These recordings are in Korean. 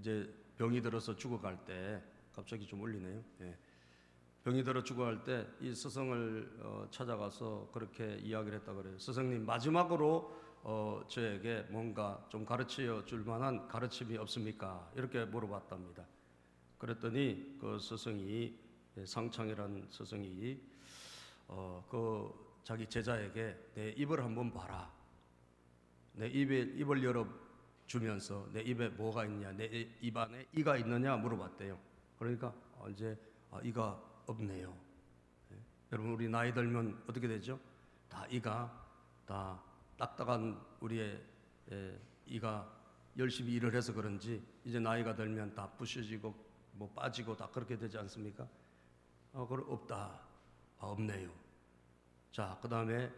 이제 병이 들어서 죽어갈 때, 갑자기 좀 울리네요. 예. 병이 들어 죽어갈 때 이 스승을 찾아가서 그렇게 이야기를 했다 그래요. 스승님, 마지막으로 저에게 뭔가 좀 가르쳐 줄 만한 가르침이 없습니까? 이렇게 물어봤답니다. 그랬더니 그 스승이, 상창이라는 스승이 그 자기 제자에게 내 입을 한번 봐라. 내 입을 열어 주면서 내 입에 뭐가 있냐, 내 입 안에 이가 있느냐 물어봤대요. 그러니까 이제 이가 없네요. 여러분, 우리 나이 들면 어떻게 되죠? 다 이가 다 딱딱한 우리의 이가 열심히 일을 해서 그런지 이제 나이가 들면 다 부셔지고 뭐 빠지고 다 그렇게 되지 않습니까? 그걸 없다. 없네요. 자, 그 다음에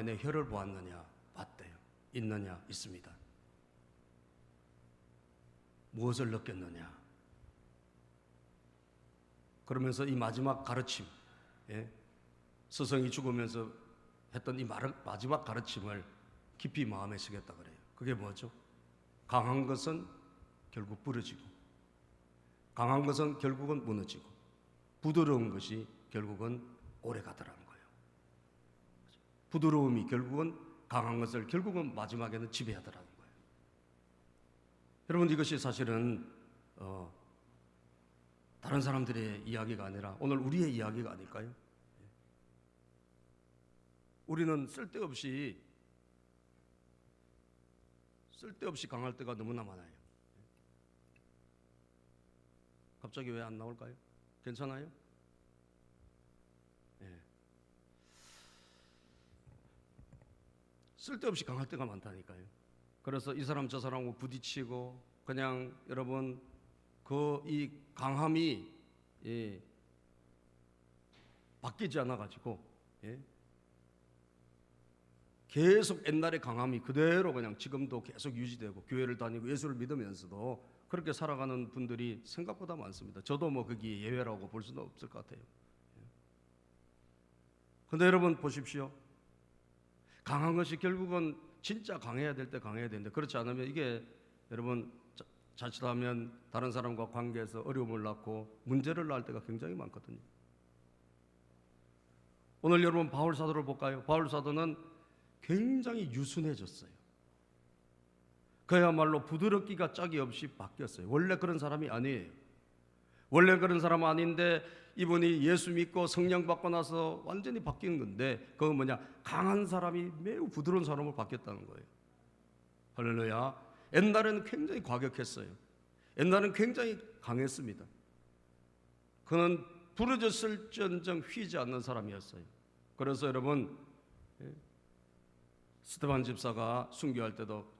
내 혀를 보았느냐? 봤대요. 있느냐? 있습니다. 무엇을 느꼈느냐? 그러면서 이 마지막 가르침, 스승이 죽으면서 했던 이 마지막 가르침을 깊이 마음에 새겼다 그래요. 그게 뭐죠? 강한 것은 결국 부러지고, 강한 것은 결국은 무너지고, 부드러운 것이 결국은 오래 가더라는 거예요. 부드러움이 결국은 강한 것을 결국은 마지막에는 지배하더라는 거예요. 여러분, 이것이 사실은 다른 사람들의 이야기가 아니라 오늘 우리의 이야기가 아닐까요? 우리는 쓸데없이 강할 때가 너무나 많아요. 갑자기 왜 안 나올까요? 괜찮아요? 쓸데없이 강할 때가 많다니까요. 그래서 이 사람 저 사람하고 부딪히고, 그냥 여러분 이 강함이 바뀌지 않아 가지고 계속 옛날의 강함이 그대로 그냥 지금도 계속 유지되고, 교회를 다니고 예수를 믿으면서도 그렇게 살아가는 분들이 생각보다 많습니다. 저도 뭐 그게 예외라고 볼 수는 없을 것 같아요. 그런데 여러분 보십시오. 강한 것이 결국은 진짜 강해야 될 때 강해야 되는데, 그렇지 않으면 이게 여러분 자칫하면 다른 사람과 관계에서 어려움을 낳고 문제를 낳을 때가 굉장히 많거든요. 오늘 여러분 바울 사도를 볼까요? 바울 사도는 굉장히 유순해졌어요. 그야말로 부드럽기가 짝이 없이 바뀌었어요. 원래 그런 사람이 아니에요. 원래 그런 사람 아닌데 이분이 예수 믿고 성령 받고 나서 완전히 바뀐 건데, 그건 뭐냐? 강한 사람이 매우 부드러운 사람으로 바뀌었다는 거예요. 할렐루야. 옛날에는 굉장히 과격했어요. 옛날에는 굉장히 강했습니다. 그는 부러졌을지언정 휘지 않는 사람이었어요. 그래서 여러분, 스데반 집사가 순교할 때도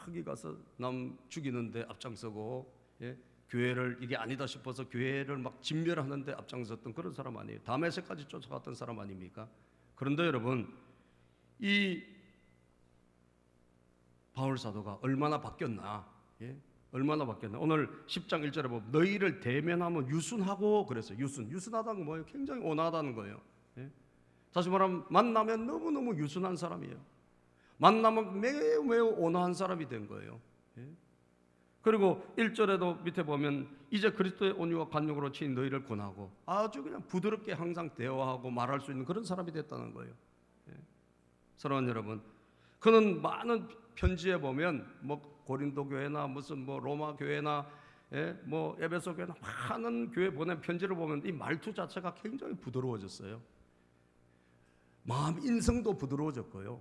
거기 가서 남 죽이는데 앞장서고, 교회를 이게 아니다 싶어서 교회를 막 진멸하는데 앞장섰던 그런 사람 아니에요. 다메섹까지 쫓아갔던 사람 아닙니까? 그런데 여러분, 이 바울 사도가 얼마나 바뀌었나? 얼마나 바뀌었나? 오늘 10장 1절에 보면 너희를 대면하면 유순하고 그랬어요. 유순하다는 건 뭐예요? 굉장히 온화하다는 거예요. 다시 말하면 만나면 너무너무 유순한 사람이에요. 만나면 매우 온화한 사람이 된 거예요. 그리고 1절에도 밑에 보면 이제 그리스도의 온유와 간용으로 치인 너희를 권하고, 아주 그냥 부드럽게 항상 대화하고 말할 수 있는 그런 사람이 됐다는 거예요. 사랑하는 여러분, 그는 많은 편지에 보면 뭐 고린도 교회나 무슨 뭐 로마 교회나 뭐 에베소 교회나 많은 교회 보낸 편지를 보면 이 말투 자체가 굉장히 부드러워졌어요. 마음 인성도 부드러워졌고요.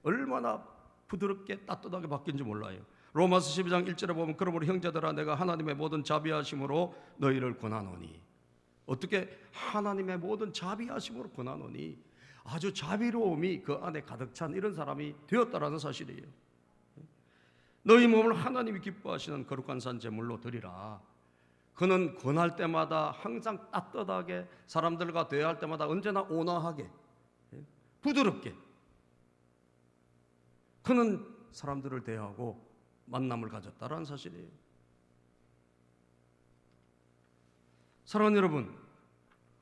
얼마나 부드럽게 따뜻하게 바뀐지 몰라요. 로마서 12장 1절에 보면 그러므로 형제들아 내가 하나님의 모든 자비하심으로 너희를 권하노니. 어떻게 하나님의 모든 자비하심으로 권하노니? 아주 자비로움이 그 안에 가득 찬 이런 사람이 되었다라는 사실이에요. 너희 몸을 하나님이 기뻐하시는 거룩한 산 제물로 드리라. 그는 권할 때마다 항상 따뜻하게, 사람들과 대화할 때마다 언제나 온화하게, 부드럽게 그는 사람들을 대하고 만남을 가졌다라는 사실이에요. 사랑하는 여러분,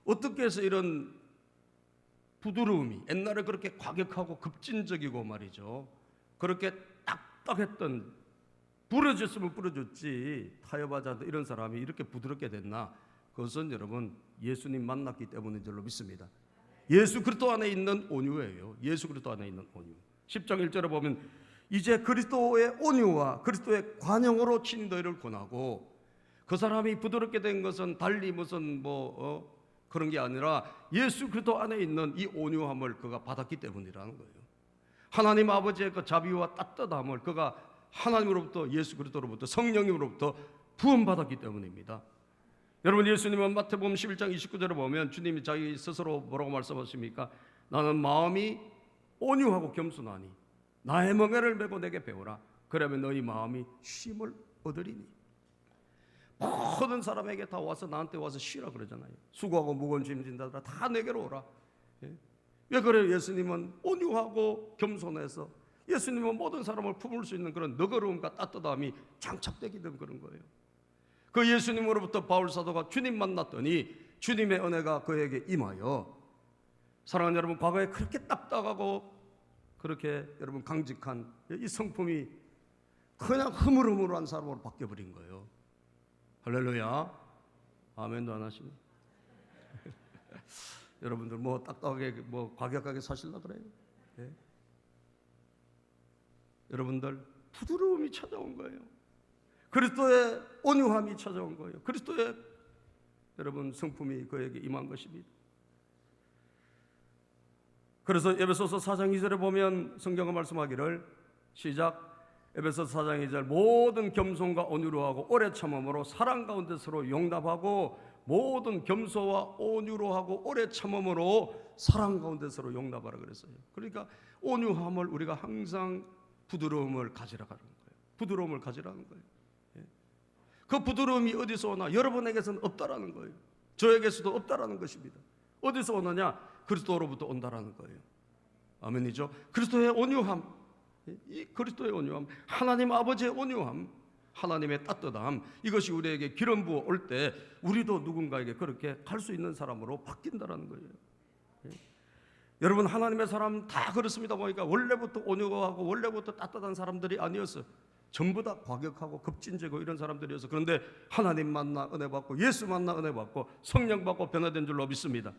어떻게 해서 이런 부드러움이, 옛날에 그렇게 과격하고 급진적이고 말이죠, 그렇게 딱딱했던 부러졌으면 부러졌지 타협하지 않던 이런 사람이 이렇게 부드럽게 됐나? 그것은 여러분 예수님 만났기 때문인 줄로 믿습니다. 예수 그리스도 안에 있는 온유예요. 예수 그리스도 안에 있는 온유. 10장 1절에 보면 이제 그리스도의 온유와 그리스도의 관용으로 친히 너희를 권하고, 그 사람이 부드럽게 된 것은 달리 무슨 그런 게 아니라 예수 그리스도 안에 있는 이 온유함을 그가 받았기 때문이라는 거예요. 하나님 아버지의 그 자비와 따뜻함을 그가 하나님으로부터, 예수 그리스도로부터, 성령님으로부터 부음받았기 때문입니다. 여러분, 예수님은 마태복음 11장 29절에 보면 주님이 자기 스스로 뭐라고 말씀하십니까? 나는 마음이 온유하고 겸손하니 나의 멍에를 메고 내게 배우라. 그러면 너희 마음이 쉼을 얻으리니. 모든 사람에게 다 와서 나한테 와서 쉬라 그러잖아요. 수고하고 무거운 짐 진다더라 다 내게로 오라. 왜 그래요? 예수님은 온유하고 겸손해서 예수님은 모든 사람을 품을 수 있는 그런 너그러움과 따뜻함이 장착되기 때문에 그런 거예요. 그 예수님으로부터 바울 사도가 주님 만났더니 주님의 은혜가 그에게 임하여, 사랑하는 여러분, 과거에 그렇게 딱딱하고 그렇게 여러분 강직한 이 성품이 그냥 흐물흐물한 사람으로 바뀌어버린 거예요. 할렐루야. 아멘도 안 하시네. 여러분들 뭐 딱딱하게 뭐 과격하게 사실라 그래요? 네? 여러분들 부드러움이 찾아온 거예요. 그리스도의 온유함이 찾아온 거예요. 그리스도의 여러분 성품이 그에게 임한 것입니다. 그래서 에베소서 4장 2절에 보면 성경은 말씀하기를, 시작. 에베소서 4장 2절, 모든 겸손과 온유로 하고 오래 참음으로 사랑 가운데 서로 용납하고, 모든 겸손과 온유로 하고 오래 참음으로 사랑 가운데 서로 용납하라 그랬어요. 그러니까 온유함을 우리가 항상 부드러움을 가지라는 거예요. 부드러움을 가지라는 거예요. 그 부드러움이 어디서 오나? 여러분에게서는 없다라는 거예요. 저에게서도 없다라는 것입니다. 어디서 오느냐? 그리스도로부터 온다라는 거예요. 아멘이죠. 그리스도의 온유함, 이 그리스도의 온유함, 하나님 아버지의 온유함, 하나님의 따뜻함, 이것이 우리에게 기름 부어 올 때 우리도 누군가에게 그렇게 갈 수 있는 사람으로 바뀐다라는 거예요. 여러분, 하나님의 사람 다 그렇습니다. 보니까 원래부터 온유하고 원래부터 따뜻한 사람들이 아니었어요. 전부 다 과격하고 급진지고 이런 사람들이어서. 그런데 하나님 만나 은혜 받고 예수 만나 은혜 받고 성령 받고 변화된 줄로 믿습니다.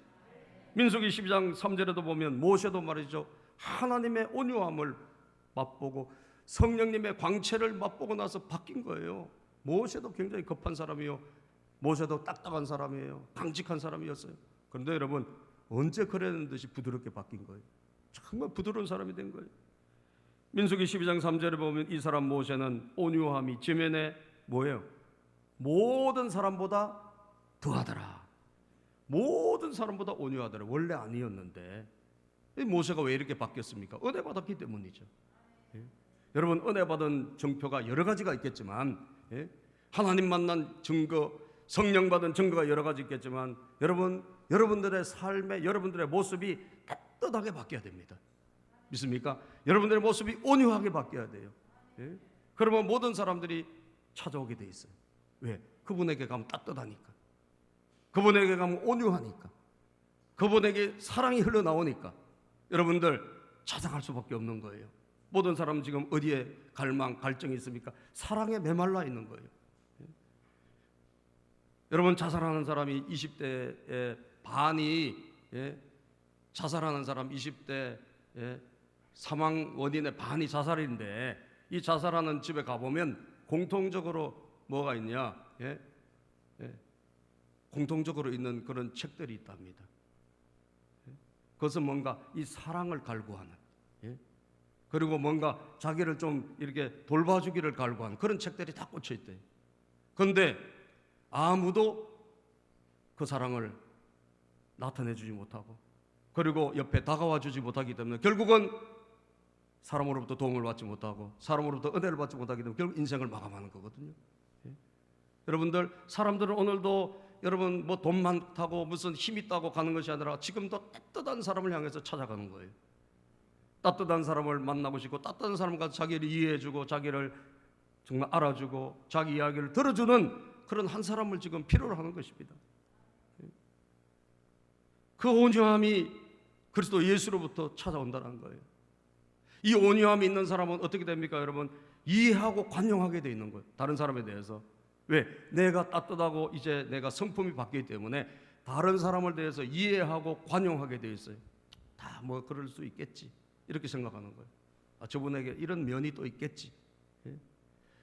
민수기 12장 3절에도 보면 모세도 말이죠, 하나님의 온유함을 맛보고 성령님의 광채를 맛보고 나서 바뀐 거예요. 모세도 굉장히 급한 사람이요, 모세도 딱딱한 사람이에요. 강직한 사람이었어요. 그런데 여러분, 언제 그랬는 듯이 부드럽게 바뀐 거예요. 정말 부드러운 사람이 된 거예요. 민수기 12장 3절에 보면 이 사람 모세는 온유함이 지면에 뭐예요? 모든 사람보다 더하더라. 모든 사람보다 온유하더라. 원래 아니었는데 모세가 왜 이렇게 바뀌었습니까? 은혜 받았기 때문이죠. 여러분, 은혜 받은 증표가 여러 가지가 있겠지만, 하나님 만난 증거, 성령 받은 증거가 여러 가지 있겠지만, 여러분들의 삶에 여러분들의 모습이 따뜻하게 바뀌어야 됩니다. 믿습니까? 여러분들의 모습이 온유하게 바뀌어야 돼요. 그러면 모든 사람들이 찾아오게 돼 있어요. 왜? 그분에게 가면 따뜻하니까, 그분에게 가면 온유하니까, 그분에게 사랑이 흘러나오니까 여러분들 찾아갈 수밖에 없는 거예요. 모든 사람은 지금 어디에 갈망, 갈증이 있습니까? 사랑에 메말라 있는 거예요. 여러분, 자살하는 사람이 20대의 반이, 자살하는 사람 20대 사망 원인의 반이 자살인데, 이 자살하는 집에 가보면 공통적으로 뭐가 있냐? 공통적으로 있는 그런 책들이 있답니다. 그것은 뭔가 이 사랑을 갈구하는, 그리고 뭔가 자기를 좀 이렇게 돌봐주기를 갈구하는 그런 책들이 다 꽂혀 있대요. 그런데 아무도 그 사랑을 나타내주지 못하고, 그리고 옆에 다가와 주지 못하기 때문에 결국은 사람으로부터 도움을 받지 못하고 사람으로부터 은혜를 받지 못하기 때문에 결국 인생을 마감하는 거거든요. 여러분들, 사람들은 오늘도 여러분 뭐 돈 많다고 무슨 힘 있다고 가는 것이 아니라 지금도 따뜻한 사람을 향해서 찾아가는 거예요. 따뜻한 사람을 만나고 싶고, 따뜻한 사람과 자기를 이해해주고 자기를 정말 알아주고 자기 이야기를 들어주는 그런 한 사람을 지금 필요로 하는 것입니다. 그 온유함이 그리스도 예수로부터 찾아온다는 거예요. 이 온유함이 있는 사람은 어떻게 됩니까? 여러분, 이해하고 관용하게 돼 있는 거예요. 다른 사람에 대해서. 왜? 내가 따뜻하고 이제 내가 성품이 바뀌기 때문에 다른 사람을 대해서 이해하고 관용하게 돼 있어요. 다 뭐 그럴 수 있겠지 이렇게 생각하는 거예요. 저분에게 이런 면이 또 있겠지.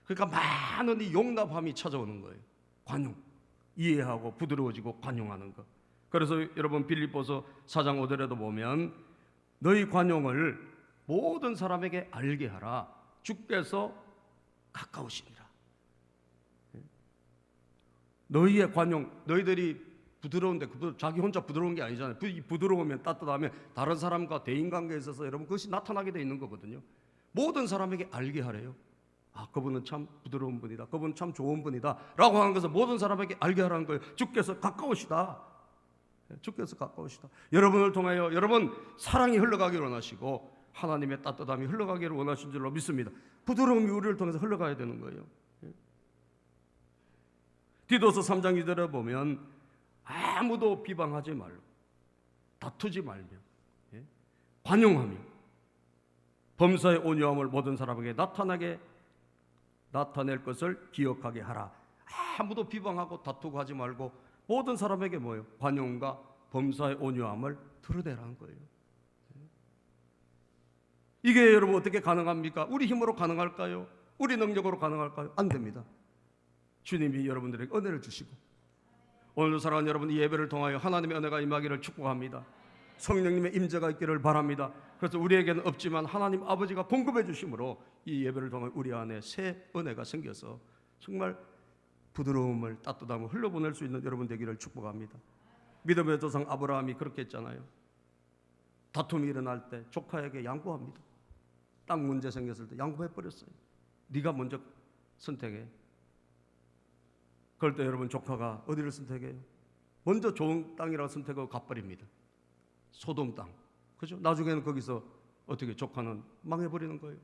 그러니까 많은 이 용납함이 찾아오는 거예요. 관용, 이해하고 부드러워지고 관용하는 것. 그래서 여러분 빌립보서 4장 5절에도 보면 너희 관용을 모든 사람에게 알게 하라. 주께서 가까우시니라. 너희의 관용, 너희들이 부드러운데 자기 혼자 부드러운 게 아니잖아요. 부드러우면 따뜻하면 다른 사람과 대인관계에 있어서 여러분 그것이 나타나게 돼 있는 거거든요. 모든 사람에게 알게 하래요. 그분은 참 부드러운 분이다. 그분은 참 좋은 분이다. 라고 하는 것은 모든 사람에게 알게 하라는 거예요. 주께서 가까우시다. 주께서 가까우시다. 여러분을 통하여 여러분 사랑이 흘러가기를 원하시고 하나님의 따뜻함이 흘러가기를 원하신 줄로 믿습니다. 부드러움이 우리를 통해서 흘러가야 되는 거예요. 디도서 3장 2절에 보면 아무도 비방하지 말고 다투지 말며 관용하며 범사의 온유함을 모든 사람에게 나타낼 것을 기억하게 하라. 아무도 비방하고 다투고 하지 말고 모든 사람에게 뭐예요? 관용과 범사의 온유함을 드러내라는 거예요. 이게 여러분 어떻게 가능합니까? 우리 힘으로 가능할까요? 우리 능력으로 가능할까요? 안 됩니다. 주님이 여러분들에게 은혜를 주시고 오늘도 사랑하는 여러분, 이 예배를 통하여 하나님의 은혜가 임하기를 축복합니다. 성령님의 임재가 있기를 바랍니다. 그래서 우리에게는 없지만 하나님 아버지가 공급해 주심으로 이 예배를 통해 우리 안에 새 은혜가 생겨서 정말 부드러움을 따뜻함을 흘려보낼 수 있는 여러분 되기를 축복합니다. 믿음의 조상 아브라함이 그렇게 했잖아요. 다툼이 일어날 때 조카에게 양보합니다. 땅 문제 생겼을 때 양보해버렸어요. 네가 먼저 선택해. 그럴 때 여러분 조카가 어디를 선택해요? 먼저 좋은 땅이라고 선택하고 가버립니다. 소돔 땅. 그죠? 나중에는 거기서 어떻게 조카는 망해버리는 거예요.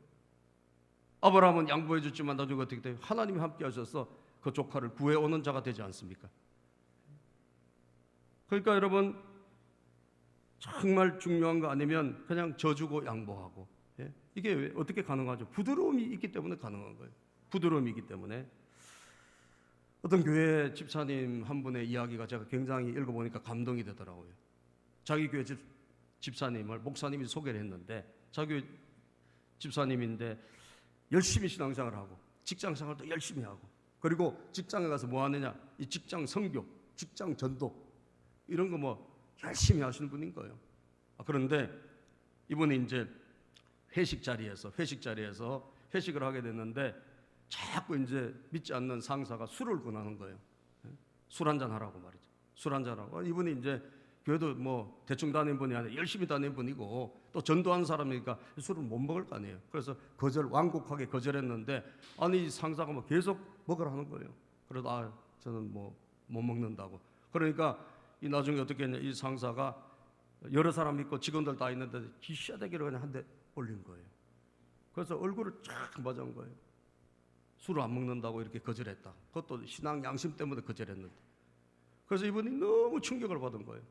아브라함은 양보해 줬지만 나중에 어떻게 돼요? 하나님이 함께 하셔서 그 조카를 구해오는 자가 되지 않습니까? 그러니까 여러분 정말 중요한 거 아니면 그냥 져주고 양보하고 이게 어떻게 가능하죠? 부드러움이 있기 때문에 가능한 거예요. 부드러움이 있기 때문에. 어떤 교회 집사님 한 분의 이야기가 제가 굉장히 읽어보니까 감동이 되더라고요. 자기 교회 집사님을 목사님이 소개를 했는데 자기 교회 집사님인데 열심히 신앙생활을 하고 직장생활도 열심히 하고 그리고 직장에 가서 뭐 하느냐 이 직장 선교, 직장 전도 이런 거 뭐 열심히 하시는 분인 거예요. 그런데 이분이 이제 회식 자리에서 회식을 하게 됐는데 자꾸 이제 믿지 않는 상사가 술을 권하는 거예요. 술 한잔 하라고 말이죠. 술 한잔 하고 이분이 이제 교회도 뭐 대충 다니는 분이 아니라 열심히 다니는 분이고 또 전도하는 사람이니까 술을 못 먹을 거 아니에요. 그래서 완곡하게 거절했는데 아니 상사가 뭐 계속 먹으라 하는 거예요. 그래도 저는 뭐 못 먹는다고. 그러니까 이 나중에 어떻게 했냐 이 상사가 여러 사람 있고 직원들 다 있는데 기시아대기를 그냥 한 대 올린 거예요. 그래서 얼굴을 쫙 맞은 거예요. 술을 안 먹는다고 이렇게 거절했다. 그것도 신앙 양심 때문에 거절했는데. 그래서 이분이 너무 충격을 받은 거예요.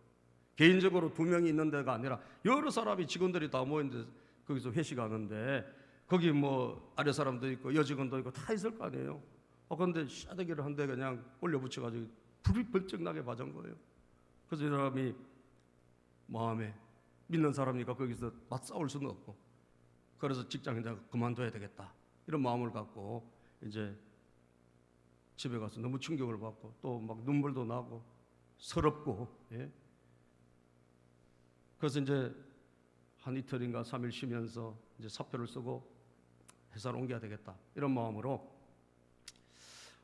개인적으로 2명이 있는 데가 아니라 여러 사람이 직원들이 다 모였는데 거기서 회식하는데 거기 뭐 아래 사람도 있고 여직원도 있고 다 있을 거 아니에요. 그런데 싸대기를 한 대 그냥 올려붙여가지고 불이 번쩍 나게 맞은 거예요. 그래서 이 사람이 마음에 믿는 사람이니까 거기서 맞싸울 수는 없고 그래서 직장 이제 그만둬야 되겠다 이런 마음을 갖고 이제 집에 가서 너무 충격을 받고 또 막 눈물도 나고 서럽고 그래서 이제 한 이틀인가 3일 쉬면서 이제 사표를 쓰고 회사를 옮겨야 되겠다 이런 마음으로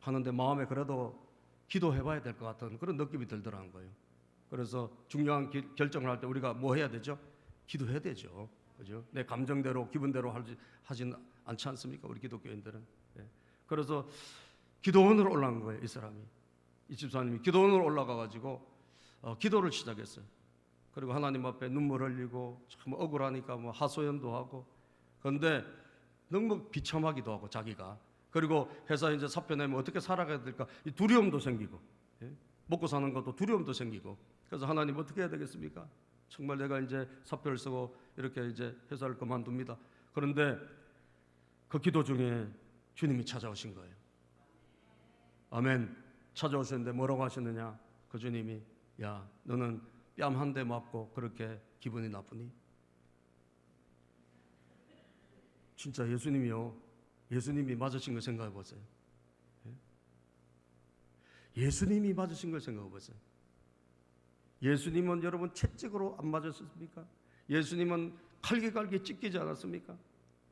하는데 마음에 그래도 기도해봐야 될 것 같은 그런 느낌이 들더라는 거예요. 그래서 중요한 결정을 할 때 우리가 뭐 해야 되죠? 기도해야 되죠. 그죠? 내 감정대로 기분대로 하진 않지 않습니까? 우리 기독교인들은. 그래서 기도원으로 올라간 거예요. 이 사람이. 이 집사님이 기도원으로 올라가가지고 기도를 시작했어요. 그리고 하나님 앞에 눈물 흘리고 참 억울하니까 뭐 하소연도 하고 그런데 너무 비참하기도 하고 자기가 그리고 회사에 이제 사표 내면 어떻게 살아가야 될까 이 두려움도 생기고 먹고 사는 것도 두려움도 생기고 그래서 하나님 어떻게 해야 되겠습니까? 정말 내가 이제 사표를 쓰고 이렇게 이제 회사를 그만둡니다. 그런데 그 기도 중에 주님이 찾아오신 거예요. 아멘. 찾아오셨는데 뭐라고 하셨느냐? 그 주님이, 야, 너는 뺨 한 대 맞고 그렇게 기분이 나쁘니? 진짜 예수님이요, 예수님이 맞으신 걸 생각해 보세요. 예수님이 맞으신 걸 생각해 보세요. 예수님은 여러분 채찍으로 안 맞으셨습니까? 예수님은 칼기갈기 찢기지 않았습니까?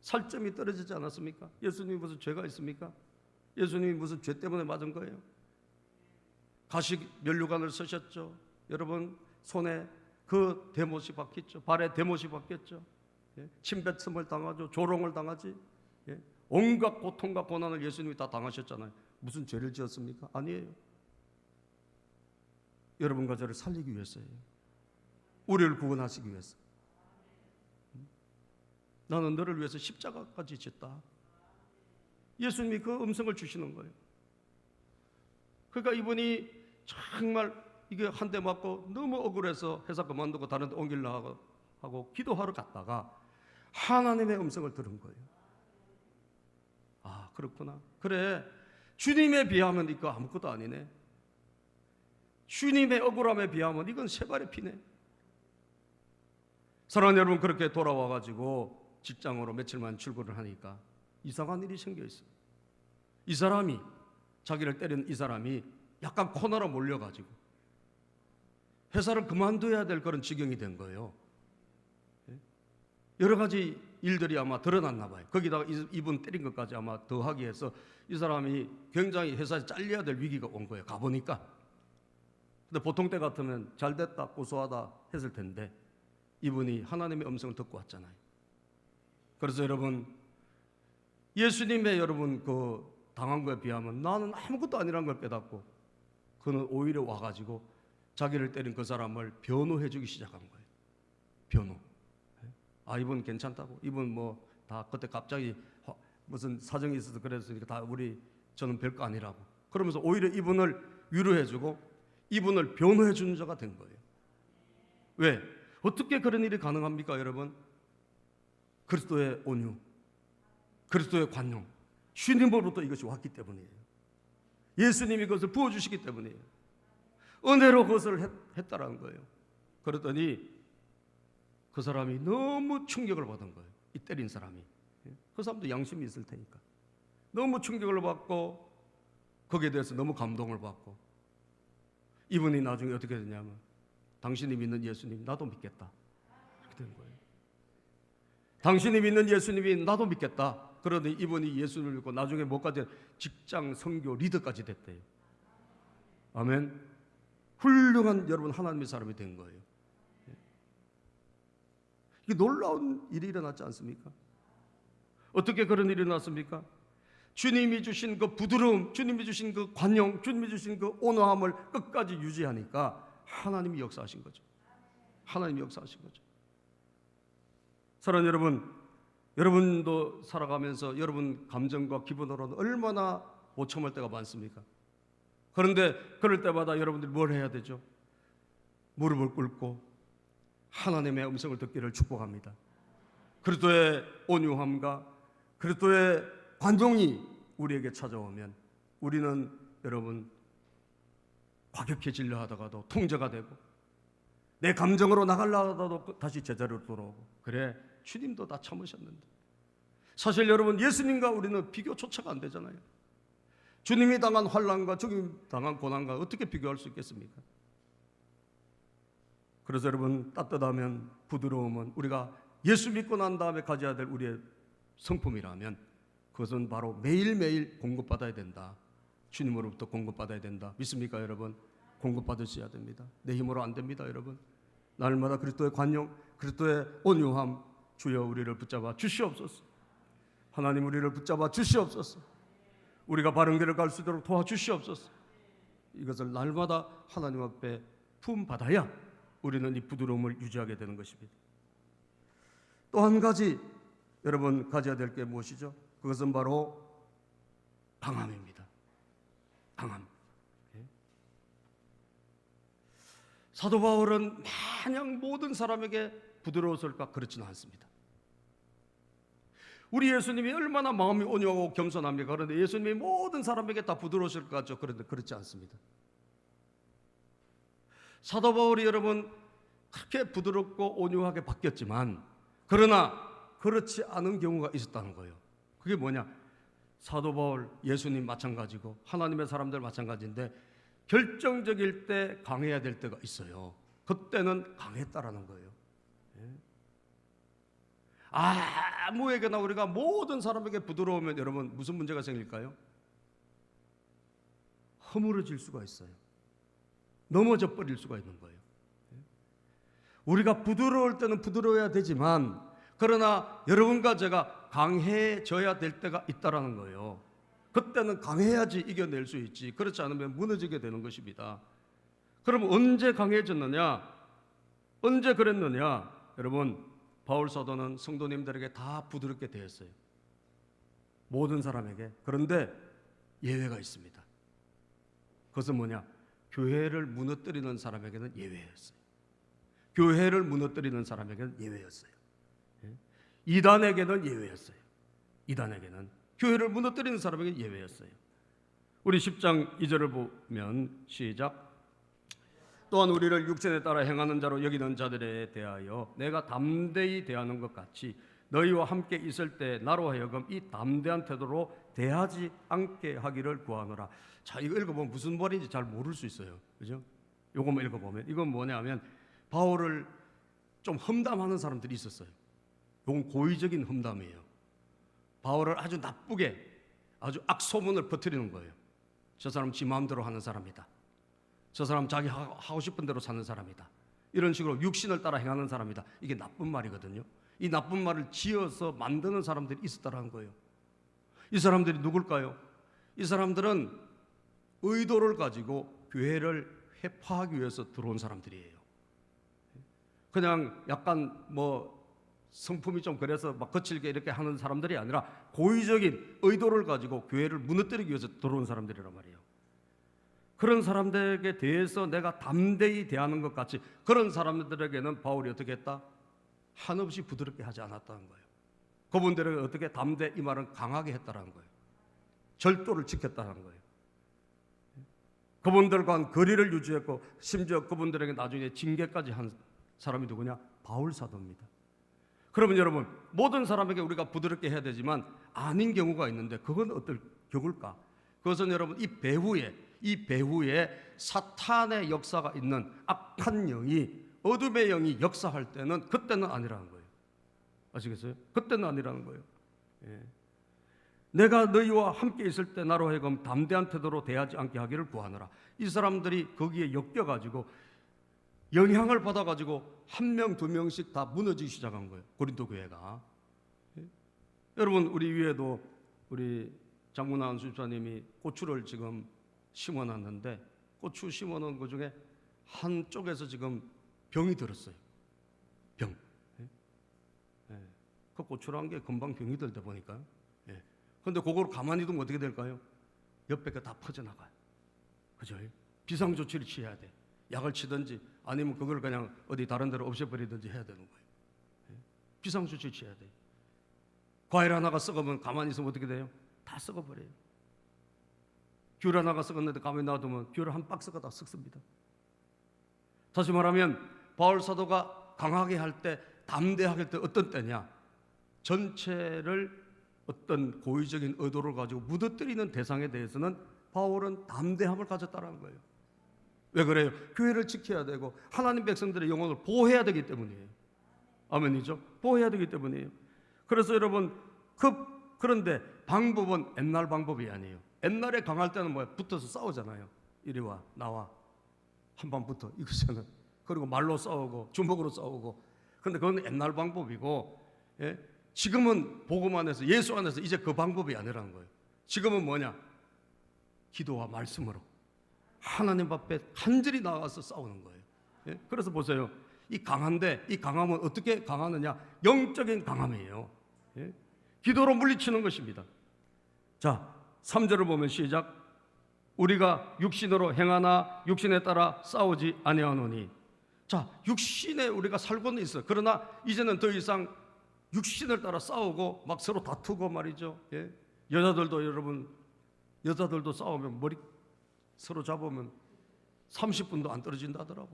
살점이 떨어지지 않았습니까? 예수님이 무슨 죄가 있습니까? 예수님이 무슨 죄 때문에 맞은 거예요? 가시 면류관을 쓰셨죠. 여러분 손에 그 대못이 박혔죠. 발에 대못이 박혔죠. 침뱉음을 당하죠. 조롱을 당하지. 온갖 고통과 고난을 예수님이 다 당하셨잖아요. 무슨 죄를 지었습니까? 아니에요. 여러분과 저를 살리기 위해서예요. 우리를 구원하시기 위해서. 나는 너를 위해서 십자가까지 졌다. 예수님이 그 음성을 주시는 거예요. 그러니까 이분이 정말 이게 한 대 맞고 너무 억울해서 회사 그만두고 다른 데 옮기려고 하고 기도하러 갔다가 하나님의 음성을 들은 거예요. 아, 그렇구나. 그래, 주님에 비하면 이거 아무것도 아니네. 주님의 억울함에 비하면 이건 세 발의 피네. 사랑하는 여러분, 그렇게 돌아와가지고 직장으로 며칠만 출근을 하니까 이상한 일이 생겨 있어요. 이 사람이, 자기를 때린 이 사람이 약간 코너로 몰려가지고 회사를 그만둬야 될 그런 지경이 된 거예요. 여러 가지 일들이 아마 드러났나 봐요. 거기다가 이분 때린 것까지 아마 더하기 위해서 이 사람이 굉장히 회사에 잘려야 될 위기가 온 거예요. 가보니까. 근데 보통 때 같으면 잘 됐다, 고소하다 했을 텐데 이분이 하나님의 음성을 듣고 왔잖아요. 그래서 여러분, 예수님의 여러분 그 당한 거에 비하면 나는 아무것도 아니라는 걸 깨닫고 그는 오히려 와가지고 자기를 때린 그 사람을 변호해 주기 시작한 거예요. 변호. 아, 이분 괜찮다고. 이분 뭐 다 그때 갑자기 무슨 사정이 있어서 그랬으니까 다 저는 별거 아니라고. 그러면서 오히려 이분을 위로해 주고 이분을 변호해 주는 자가 된 거예요. 왜? 어떻게 그런 일이 가능합니까, 여러분? 그리스도의 온유, 그리스도의 관용, 주님으로부터 이것이 왔기 때문이에요. 예수님이 그것을 부어주시기 때문이에요. 은혜로 그것을 했다라는 거예요. 그랬더니 그 사람이 너무 충격을 받은 거예요. 이 때린 사람이. 그 사람도 양심이 있을 테니까. 너무 충격을 받고 거기에 대해서 너무 감동을 받고 이분이 나중에 어떻게 되냐면 당신이 믿는 예수님 나도 믿겠다. 이렇게 된 거예요. 당신이 믿는 예수님이 나도 믿겠다. 그러더니 이분이 예수님을 믿고 나중에 뭐까지 직장 선교 리더까지 됐대요. 아멘. 훌륭한 여러분 하나님의 사람이 된 거예요. 이게 놀라운 일이 일어났지 않습니까? 어떻게 그런 일이 일어났습니까? 주님이 주신 그 부드러움, 주님이 주신 그 관용, 주님이 주신 그 온화함을 끝까지 유지하니까 하나님이 역사하신 거죠. 하나님이 역사하신 거죠. 사랑하는 여러분, 여러분도 살아가면서 여러분 감정과 기분으로는 얼마나 모참할 때가 많습니까? 그런데 그럴 때마다 여러분들이 뭘 해야 되죠? 무릎을 꿇고 하나님의 음성을 듣기를 축복합니다. 그리스도의 온유함과 그리스도의 관용이 우리에게 찾아오면 우리는 여러분 과격해지려 하다가도 통제가 되고 내 감정으로 나가려 하다가도 다시 제자리로 돌아오고 그래 주님도 다 참으셨는데 사실 여러분 예수님과 우리는 비교조차가 안 되잖아요. 주님이 당한 환난과 주님 당한 고난과 어떻게 비교할 수 있겠습니까? 그래서 여러분 따뜻하면 부드러움은 우리가 예수 믿고 난 다음에 가져야 될 우리의 성품이라면 그것은 바로 매일매일 공급받아야 된다. 주님으로부터 공급받아야 된다. 믿습니까 여러분? 공급받으셔야 됩니다. 내 힘으로 안 됩니다 여러분. 날마다 그리스도의 관용, 그리스도의 온유함 주여 우리를 붙잡아 주시옵소서. 하나님 우리를 붙잡아 주시옵소서. 우리가 바른 길을 갈 수 있도록 도와주시옵소서. 이것을 날마다 하나님 앞에 품받아야 우리는 이 부드러움을 유지하게 되는 것입니다. 또 한 가지 여러분 가져야 될 게 무엇이죠? 그것은 바로 강함입니다. 강함. 사도 바울은 마냥 모든 사람에게 부드러웠을까? 그렇지는 않습니다. 우리 예수님이 얼마나 마음이 온유하고 겸손합니까? 그런데 예수님이 모든 사람에게 다 부드러우실 것 같죠? 그런데 그렇지 않습니다. 사도 바울이 여러분 그렇게 부드럽고 온유하게 바뀌었지만, 그러나 그렇지 않은 경우가 있었다는 거예요. 그게 뭐냐? 사도 바울, 예수님 마찬가지고 하나님의 사람들 마찬가지인데, 결정적일 때 강해야 될 때가 있어요. 그때는 강했다라는 거예요. 아무에게나 우리가 모든 사람에게 부드러우면 여러분 무슨 문제가 생길까요? 허물어질 수가 있어요. 넘어져 버릴 수가 있는 거예요. 우리가 부드러울 때는 부드러워야 되지만, 그러나 여러분과 제가 강해져야 될 때가 있다라는 거예요. 그때는 강해야지 이겨낼 수 있지, 그렇지 않으면 무너지게 되는 것입니다. 그럼 언제 강해졌느냐? 언제 그랬느냐? 여러분, 바울 사도는 성도님들에게 다 부드럽게 대했어요. 모든 사람에게. 그런데 예외가 있습니다. 그것은 뭐냐? 교회를 무너뜨리는 사람에게는 예외였어요. 교회를 무너뜨리는 사람에게는 예외였어요. 이단에게는 예외였어요. 이단에게는. 교회를 무너뜨리는 사람에게는 예외였어요. 우리 10장 2절을 보면 시작. 또한 우리를 육신에 따라 행하는 자로 여기는 자들에 대하여 내가 담대히 대하는 것 같이 너희와 함께 있을 때 나로 하여금 이 담대한 태도로 대하지 않게 하기를 구하노라. 자, 이거 읽어보면 무슨 말인지 잘 모를 수 있어요. 그죠? 요것만 읽어보면 이건 뭐냐면 바울을 좀 험담하는 사람들이 있었어요. 이건 고의적인 험담이에요. 바울을 아주 나쁘게, 아주 악소문을 퍼뜨리는 거예요. 저 사람 지 마음대로 하는 사람이다. 저 사람 자기 하고 싶은 대로 사는 사람이다. 이런 식으로 육신을 따라 행하는 사람이다. 이게 나쁜 말이거든요. 이 나쁜 말을 지어서 만드는 사람들이 있었다는 거예요. 이 사람들이 누굴까요? 이 사람들은 의도를 가지고 교회를 회파하기 위해서 들어온 사람들이에요. 그냥 약간 뭐 성품이 좀 그래서 막 거칠게 이렇게 하는 사람들이 아니라 고의적인 의도를 가지고 교회를 무너뜨리기 위해서 들어온 사람들이란 말이에요. 그런 사람들에게 대해서 내가 담대히 대하는 것 같이 그런 사람들에게는 바울이 어떻게 했다? 한없이 부드럽게 하지 않았다는 거예요. 그분들에게 어떻게 담대, 이 말은 강하게 했다는 거예요. 절도를 지켰다는 거예요. 그분들과는 거리를 유지했고 심지어 그분들에게 나중에 징계까지 한 사람이 누구냐? 바울 사도입니다. 그러면 여러분, 모든 사람에게 우리가 부드럽게 해야 되지만 아닌 경우가 있는데 그건 어떨 경우일까? 그것은 여러분 이 배후에 사탄의 역사가 있는 악한 영이, 어둠의 영이 역사할 때는 그때는 아니라는 거예요. 아시겠어요? 그때는 아니라는 거예요. 내가 너희와 함께 있을 때 나로 하여금 담대한 태도로 대하지 않게 하기를 구하노라. 이 사람들이 거기에 엮여가지고 영향을 받아가지고 한 명, 두 명씩 다 무너지기 시작한 거예요. 고린도 교회가. 여러분, 우리 위에도 우리 장문환 수집사님이 고추를 지금 심어놨는데 고추 심어놓은 그 중에 한쪽에서 지금 병이 들었어요. 병. 그 고추라는 게 금방 병이 들다 보니까. 그런데 그걸 가만히 두면 어떻게 될까요? 옆에 게 다 퍼져나가요. 그죠? 비상조치를 취해야 돼. 약을 치든지 아니면 그걸 그냥 어디 다른 데로 없애버리든지 해야 되는 거예요. 비상조치 취해야 돼. 과일 하나가 썩으면 가만히 있으면 어떻게 돼요? 다 썩어버려요. 귤 하나가 썩었는데 가만히 놔두면 귤 한 박스가 다 썩습니다. 다시 말하면 바울 사도가 강하게 할 때, 담대하게 할 때 어떤 때냐? 전체를 어떤 고의적인 의도를 가지고 무너뜨리는 대상에 대해서는 바울은 담대함을 가졌다는 거예요. 왜 그래요? 교회를 지켜야 되고 하나님 백성들의 영혼을 보호해야 되기 때문이에요. 아멘이죠? 보호해야 되기 때문이에요. 그래서 여러분, 그런데 방법은 옛날 방법이 아니에요. 옛날에 강할 때는 뭐야? 붙어서 싸우잖아요. 이리 와, 나와, 한번 붙어, 이거잖아요. 그리고 말로 싸우고 주먹으로 싸우고. 그런데 그건 옛날 방법이고, 지금은 복음 안에서, 예수 안에서 이제 그 방법이 아니라는 거예요. 지금은 뭐냐? 기도와 말씀으로 하나님 앞에 간절히 나가서 싸우는 거예요. 그래서 보세요. 이 강한데, 이 강함은 어떻게 강하느냐? 영적인 강함이에요. 기도로 물리치는 것입니다. 자, 3절을 보면 시작. 우리가 육신으로 행하나 육신에 따라 싸우지 아니하노니. 자, 육신에 우리가 살고는 있어요. 그러나 이제는 더 이상 육신을 따라 싸우고 막 서로 다투고 말이죠. 예? 여자들도 여러분, 여자들도 싸우면 머리 서로 잡으면 30분도 안 떨어진다더라고.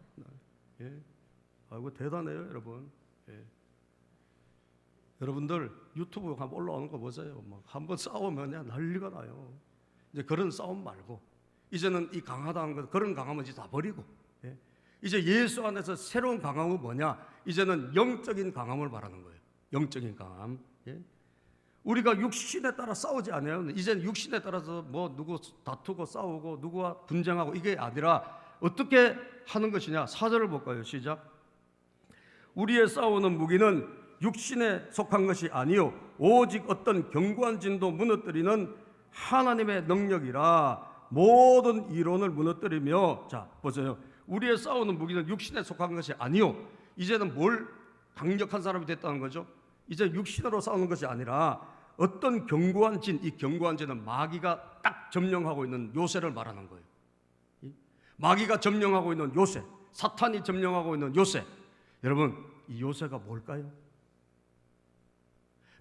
예? 아이고 대단해요, 여러분. 예. 여러분들 유튜브 한번 올라오는 거 보세요. 막 한번 싸우면 그냥 난리가 나요. 이제 그런 싸움 말고 이제는 이 강하다는 것, 그런 강함은 이제 다 버리고, 예? 이제 예수 안에서 새로운 강함은 뭐냐? 이제는 영적인 강함을 말하는 거예요. 영적인 강함. 예? 우리가 육신에 따라 싸우지 않아요. 이제는 육신에 따라서 뭐 누구 다투고 싸우고 누구와 분쟁하고 이게 아니라 어떻게 하는 것이냐? 4절을 볼까요? 시작. 우리의 싸우는 무기는 육신에 속한 것이 아니요 오직 어떤 견고한 진도 무너뜨리는 하나님의 능력이라. 모든 이론을 무너뜨리며, 자 보세요. 우리의 싸우는 무기는 육신에 속한 것이 아니요. 이제는 뭘 강력한 사람이 됐다는 거죠? 이제 육신으로 싸우는 것이 아니라 어떤 견고한 진, 이 견고한 진은 마귀가 딱 점령하고 있는 요새를 말하는 거예요. 마귀가 점령하고 있는 요새, 사탄이 점령하고 있는 요새. 여러분, 이 요새가 뭘까요?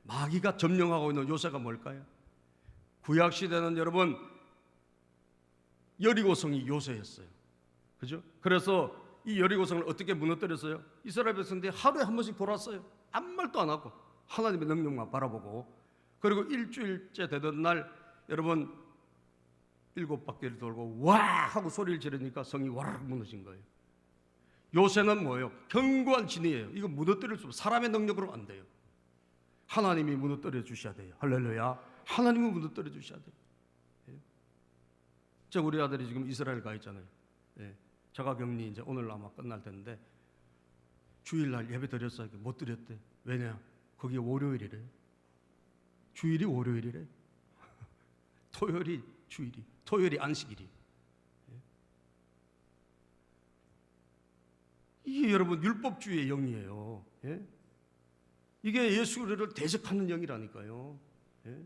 마귀가 점령하고 있는 요새가 뭘까요? 구약 시대는 여러분 여리고성이 요새였어요. 그죠? 그래서 이 여리고성을 어떻게 무너뜨렸어요? 이스라엘 백성들이 하루에 한 번씩 돌았어요. 아무 말도 안 하고 하나님의 능력만 바라보고. 그리고 일주일째 되던 날 여러분 7바퀴를 돌고 와 하고 소리를 지르니까 성이 와르르 무너진 거예요. 요새는 뭐예요? 견고한 진이에요. 이거 무너뜨릴 수 없어요. 사람의 능력으로 안 돼요. 하나님이 무너뜨려 주셔야 돼요. 할렐루야. 하나님이 무너뜨려 주셔야 돼요. 예. 우리 아들이 지금 이스라엘 가 있잖아요. 예. 자가격리 이제 오늘 아마 끝날 텐데 주일날 예배 드렸어요. 못 드렸대. 왜냐? 거기 월요일이래. 주일이 월요일이래. 토요일이 주일이, 토요일이 안식일이. 예. 이게 여러분 율법주의의 영이에요. 예? 이게 예수를 대적하는 영이라니까요. 예?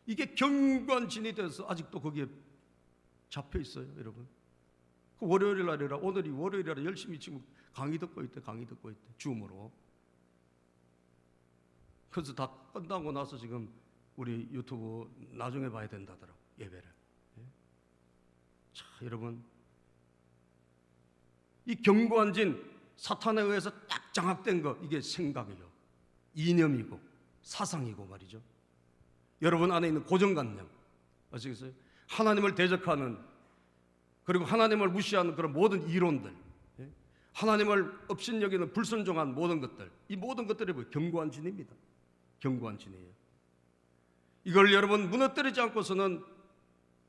이게 견고한 진이 돼서 아직도 거기에 잡혀 있어요, 여러분. 그 월요일 날이라 오늘이 월요일이라 열심히 지금 강의 듣고 있대, 강의 듣고 있대, 줌으로. 그래서 다 끝나고 나서 지금 우리 유튜브 나중에 봐야 된다더라고, 예배를. 예? 자, 여러분, 이 견고한 진, 사탄에 의해서 딱 장악된 거, 이게 생각이요, 이념이고 사상이고 말이죠. 여러분 안에 있는 고정관념 아시겠어요? 하나님을 대적하는, 그리고 하나님을 무시하는 그런 모든 이론들, 예? 하나님을 업신여기는 불순종한 모든 것들, 이 모든 것들이 뭐예요? 견고한 진입니다. 견고한 진이에요. 이걸 여러분 무너뜨리지 않고서는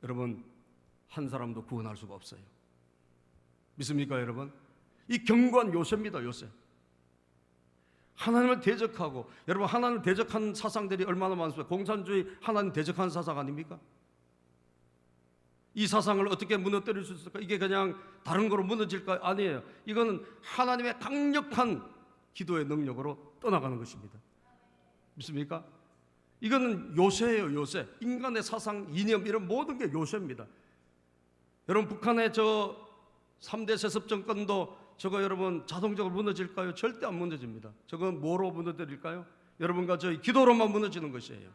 여러분 한 사람도 구원할 수가 없어요. 믿습니까 여러분? 이 견고한 요새입니다. 요새. 하나님을 대적하고, 여러분 하나님을 대적하는 사상들이 얼마나 많습니까? 공산주의 하나님 대적하는 사상 아닙니까? 이 사상을 어떻게 무너뜨릴 수 있을까? 이게 그냥 다른 거로 무너질까? 아니에요. 이거는 하나님의 강력한 기도의 능력으로 떠나가는 것입니다. 믿습니까? 이거는 요새예요. 요새. 인간의 사상, 이념 이런 모든 게 요새입니다. 여러분 북한의 저 3대 세습 정권도 저거 여러분 자동적으로 무너질까요? 절대 안 무너집니다. 저건 뭐로 무너뜨릴까요? 여러분과 저희 기도로만 무너지는 것이에요.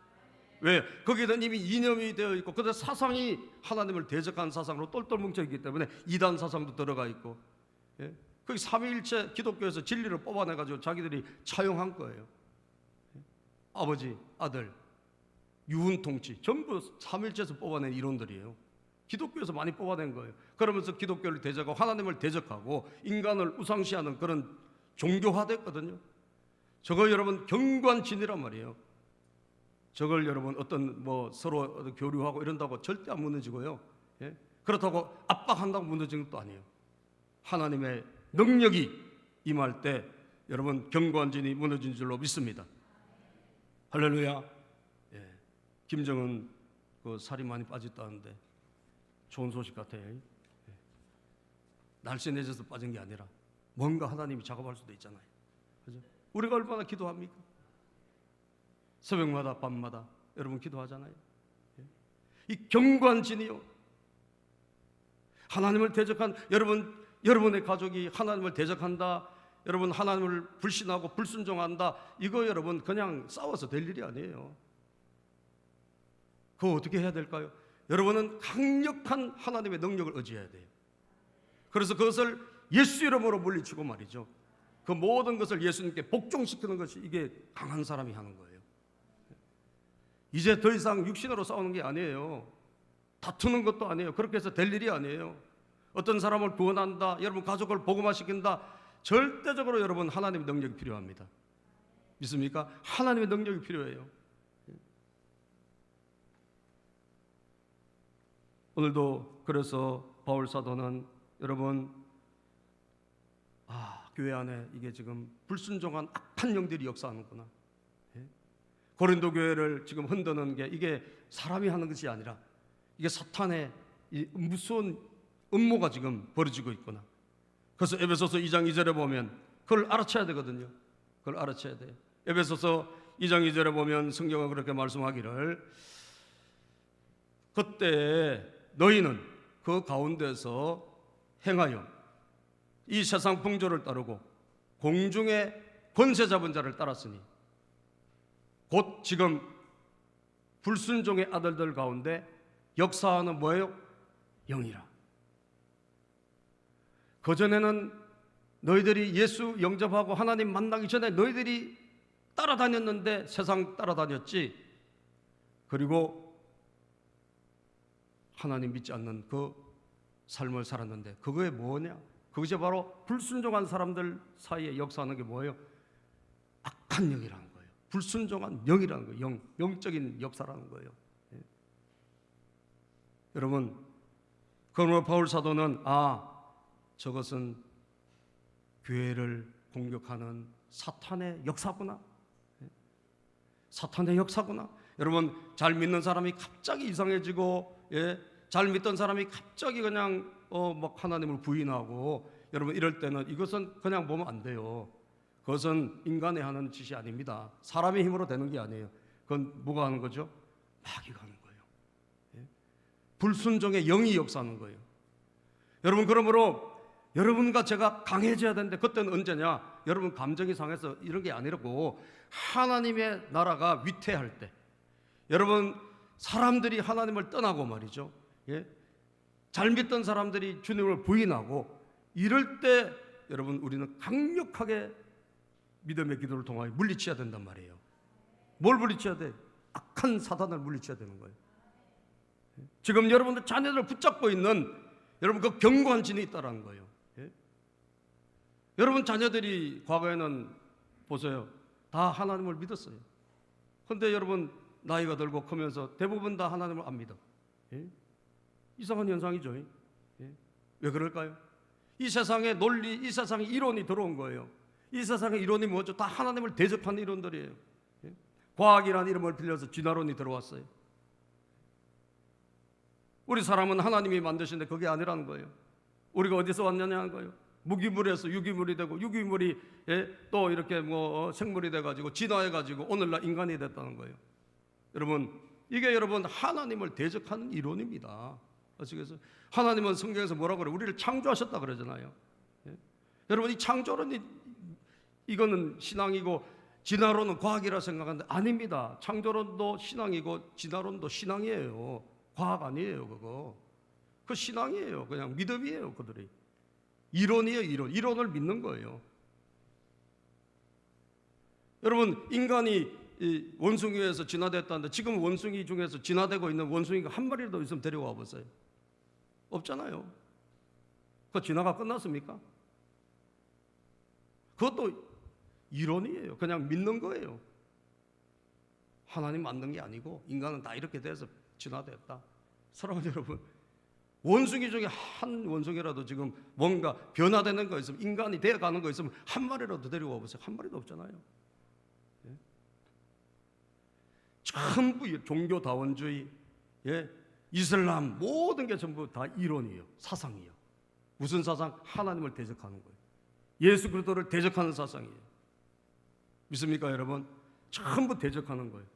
왜? 거기에는 이미 이념이 되어 있고, 그런데 사상이 하나님을 대적하는 사상으로 똘똘 뭉쳐있기 때문에 이단 사상도 들어가 있고, 예? 거기 삼위일체 기독교에서 진리를 뽑아내가지고 자기들이 차용한 거예요. 아버지, 아들, 유훈통치 전부 삼위일체에서 뽑아낸 이론들이에요. 기독교에서 많이 뽑아낸 거예요. 그러면서 기독교를 대적하고 하나님을 대적하고 인간을 우상시하는 그런 종교화됐거든요. 저거 여러분 견고한 진이란 말이에요. 저걸 여러분 어떤 뭐 서로 교류하고 이런다고 절대 안 무너지고요. 예? 그렇다고 압박한다고 무너지는 것도 아니에요. 하나님의 능력이 임할 때 여러분 견고한 진이 무너진 줄로 믿습니다. 할렐루야. 예. 김정은 그 살이 많이 빠졌다는데 좋은 소식 같아요. 예. 날씬해져서 빠진 게 아니라 뭔가 하나님이 작업할 수도 있잖아요. 그죠? 우리가 얼마나 기도합니까? 새벽마다 밤마다 여러분 기도하잖아요. 예. 이 견고한 진이요, 하나님을 대적한 여러분의 가족이 하나님을 대적한다, 여러분 하나님을 불신하고 불순종한다, 이거 여러분 그냥 싸워서 될 일이 아니에요. 그거 어떻게 해야 될까요? 여러분은 강력한 하나님의 능력을 의지해야 돼요. 그래서 그것을 예수 이름으로 물리치고 말이죠, 그 모든 것을 예수님께 복종시키는 것이 이게 강한 사람이 하는 거예요. 이제 더 이상 육신으로 싸우는 게 아니에요. 다투는 것도 아니에요. 그렇게 해서 될 일이 아니에요. 어떤 사람을 구원한다, 여러분 가족을 복음화시킨다, 절대적으로 여러분 하나님의 능력이 필요합니다. 믿습니까? 하나님의 능력이 필요해요. 오늘도 그래서 바울 사도는 여러분 교회 안에 이게 지금 불순종한 악한 영들이 역사하는구나. 고린도 교회를 지금 흔드는 게 이게 사람이 하는 것이 아니라 이게 사탄의 이 무서운 음모가 지금 벌어지고 있구나. 그래서 에베소서 2장 2절에 보면 그걸 알아채야 되거든요. 그걸 알아채야 돼요. 에베소서 2장 2절에 보면 성경은 그렇게 말씀하기를, 그때 너희는 그 가운데서 행하여 이 세상 풍조를 따르고 공중의 권세 잡은 자를 따랐으니 곧 지금 불순종의 아들들 가운데 역사하는 뭐예요? 영이라. 그전에는 너희들이 예수 영접하고 하나님 만나기 전에 너희들이 따라다녔는데 세상 따라다녔지. 그리고 하나님 믿지 않는 그 삶을 살았는데 그거에 뭐냐? 그것이 바로 불순종한 사람들 사이에 역사하는 게 뭐예요? 악한 영이라는 거예요. 불순종한 영이라는 거예요. 영적인 역사라는 거예요. 예. 여러분, 그러므로 바울 사도는 저것은 교회를 공격하는 사탄의 역사구나. 예. 사탄의 역사구나. 여러분, 잘 믿는 사람이 갑자기 이상해지고, 잘 믿던 사람이 갑자기 그냥 막 하나님을 부인하고, 여러분 이럴 때는 이것은 그냥 보면 안 돼요. 그것은 인간이 하는 짓이 아닙니다. 사람의 힘으로 되는 게 아니에요. 그건 뭐가 하는 거죠? 마귀가 하는 거예요. 불순종의 영이 역사하는 거예요. 여러분, 그러므로 여러분과 제가 강해져야 되는데 그때는 언제냐? 여러분 감정이 상해서 이런 게 아니라고, 하나님의 나라가 위태할 때, 여러분 사람들이 하나님을 떠나고 말이죠, 잘 믿던 사람들이 주님을 부인하고 이럴 때 여러분 우리는 강력하게 믿음의 기도를 통하여 물리쳐야 된단 말이에요. 뭘 물리쳐야 돼? 악한 사단을 물리쳐야 되는 거예요. 지금 여러분들 자녀들을 붙잡고 있는 여러분 그 견고한 진이 있다는 거예요. 여러분 자녀들이 과거에는 보세요, 다 하나님을 믿었어요. 그런데 여러분 나이가 들고 크면서 대부분 다 하나님을 안 믿어. 이상한 현상이죠. 왜 그럴까요? 이 세상의 논리, 이 세상의 이론이 들어온 거예요. 이 세상의 이론이 뭐죠? 다 하나님을 대적하는 이론들이에요. 과학이라는 이름을 빌려서 진화론이 들어왔어요. 우리 사람은 하나님이 만드신데 그게 아니라는 거예요. 우리가 어디서 왔느냐는 거예요. 무기물에서 유기물이 되고, 유기물이 또 이렇게 생물이 돼가지고 진화해가지고 오늘날 인간이 됐다는 거예요. 여러분, 이게 여러분 하나님을 대적하는 이론입니다. 아시겠어요? 하나님은 성경에서 뭐라고 그래요? 우리를 창조하셨다 그러잖아요. 여러분, 이 창조론이 이거는 신앙이고 진화론은 과학이라 생각하는데 아닙니다. 창조론도 신앙이고 진화론도 신앙이에요. 과학 아니에요. 그거 신앙이에요. 그냥 믿음이에요. 그들이 이론이에요. 이론을 믿는 거예요. 여러분, 인간이 이 원숭이에서 진화됐다는데 지금 원숭이 중에서 진화되고 있는 원숭이가 한 마리라도 있으면 데려와 보세요. 없잖아요. 그 진화가 끝났습니까? 그것도 이론이에요. 그냥 믿는 거예요. 하나님 만든 게 아니고 인간은 다 이렇게 돼서 진화됐다. 사랑하는 여러분, 원숭이 중에 한 원숭이라도 지금 뭔가 변화되는 거 있으면, 인간이 되어가는 거 있으면 한 마리라도 데려와 보세요. 한 마리도 없잖아요. 전부 종교다원주의, 이슬람, 모든 게 전부 다 이론이에요. 사상이에요. 무슨 사상? 하나님을 대적하는 거예요. 예수 그리스도를 대적하는 사상이에요. 믿습니까 여러분? 전부 대적하는 거예요.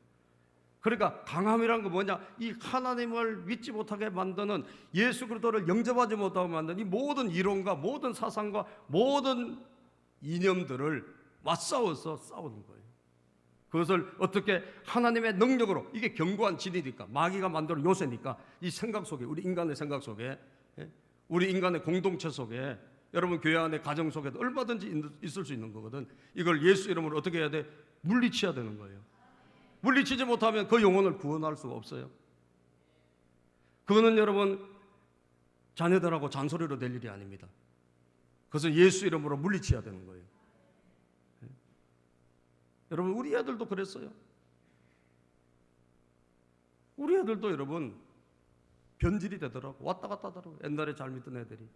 그러니까 강함이란 거 뭐냐? 이 하나님을 믿지 못하게 만드는, 예수 그리스도를 영접하지 못하게 만드는 이 모든 이론과 모든 사상과 모든 이념들을 맞싸워서 싸우는 거예요. 그것을 어떻게 하나님의 능력으로, 이게 견고한 진리니까, 마귀가 만든 요새니까, 이 생각 속에, 우리 인간의 생각 속에, 우리 인간의 공동체 속에, 여러분 교회 안에 가정 속에도 얼마든지 있을 수 있는 거거든. 이걸 예수 이름으로 어떻게 해야 돼? 물리쳐야 되는 거예요. 물리치지 못하면 그 영혼을 구원할 수가 없어요. 그거는 여러분 자녀들하고 잔소리로 될 일이 아닙니다. 그것은 예수 이름으로 물리쳐야 되는 거예요. 여러분 우리 애들도 그랬어요. 우리 애들도 여러분 변질이 되더라고. 왔다 갔다 하더라고. 옛날에 잘 믿던 애들이.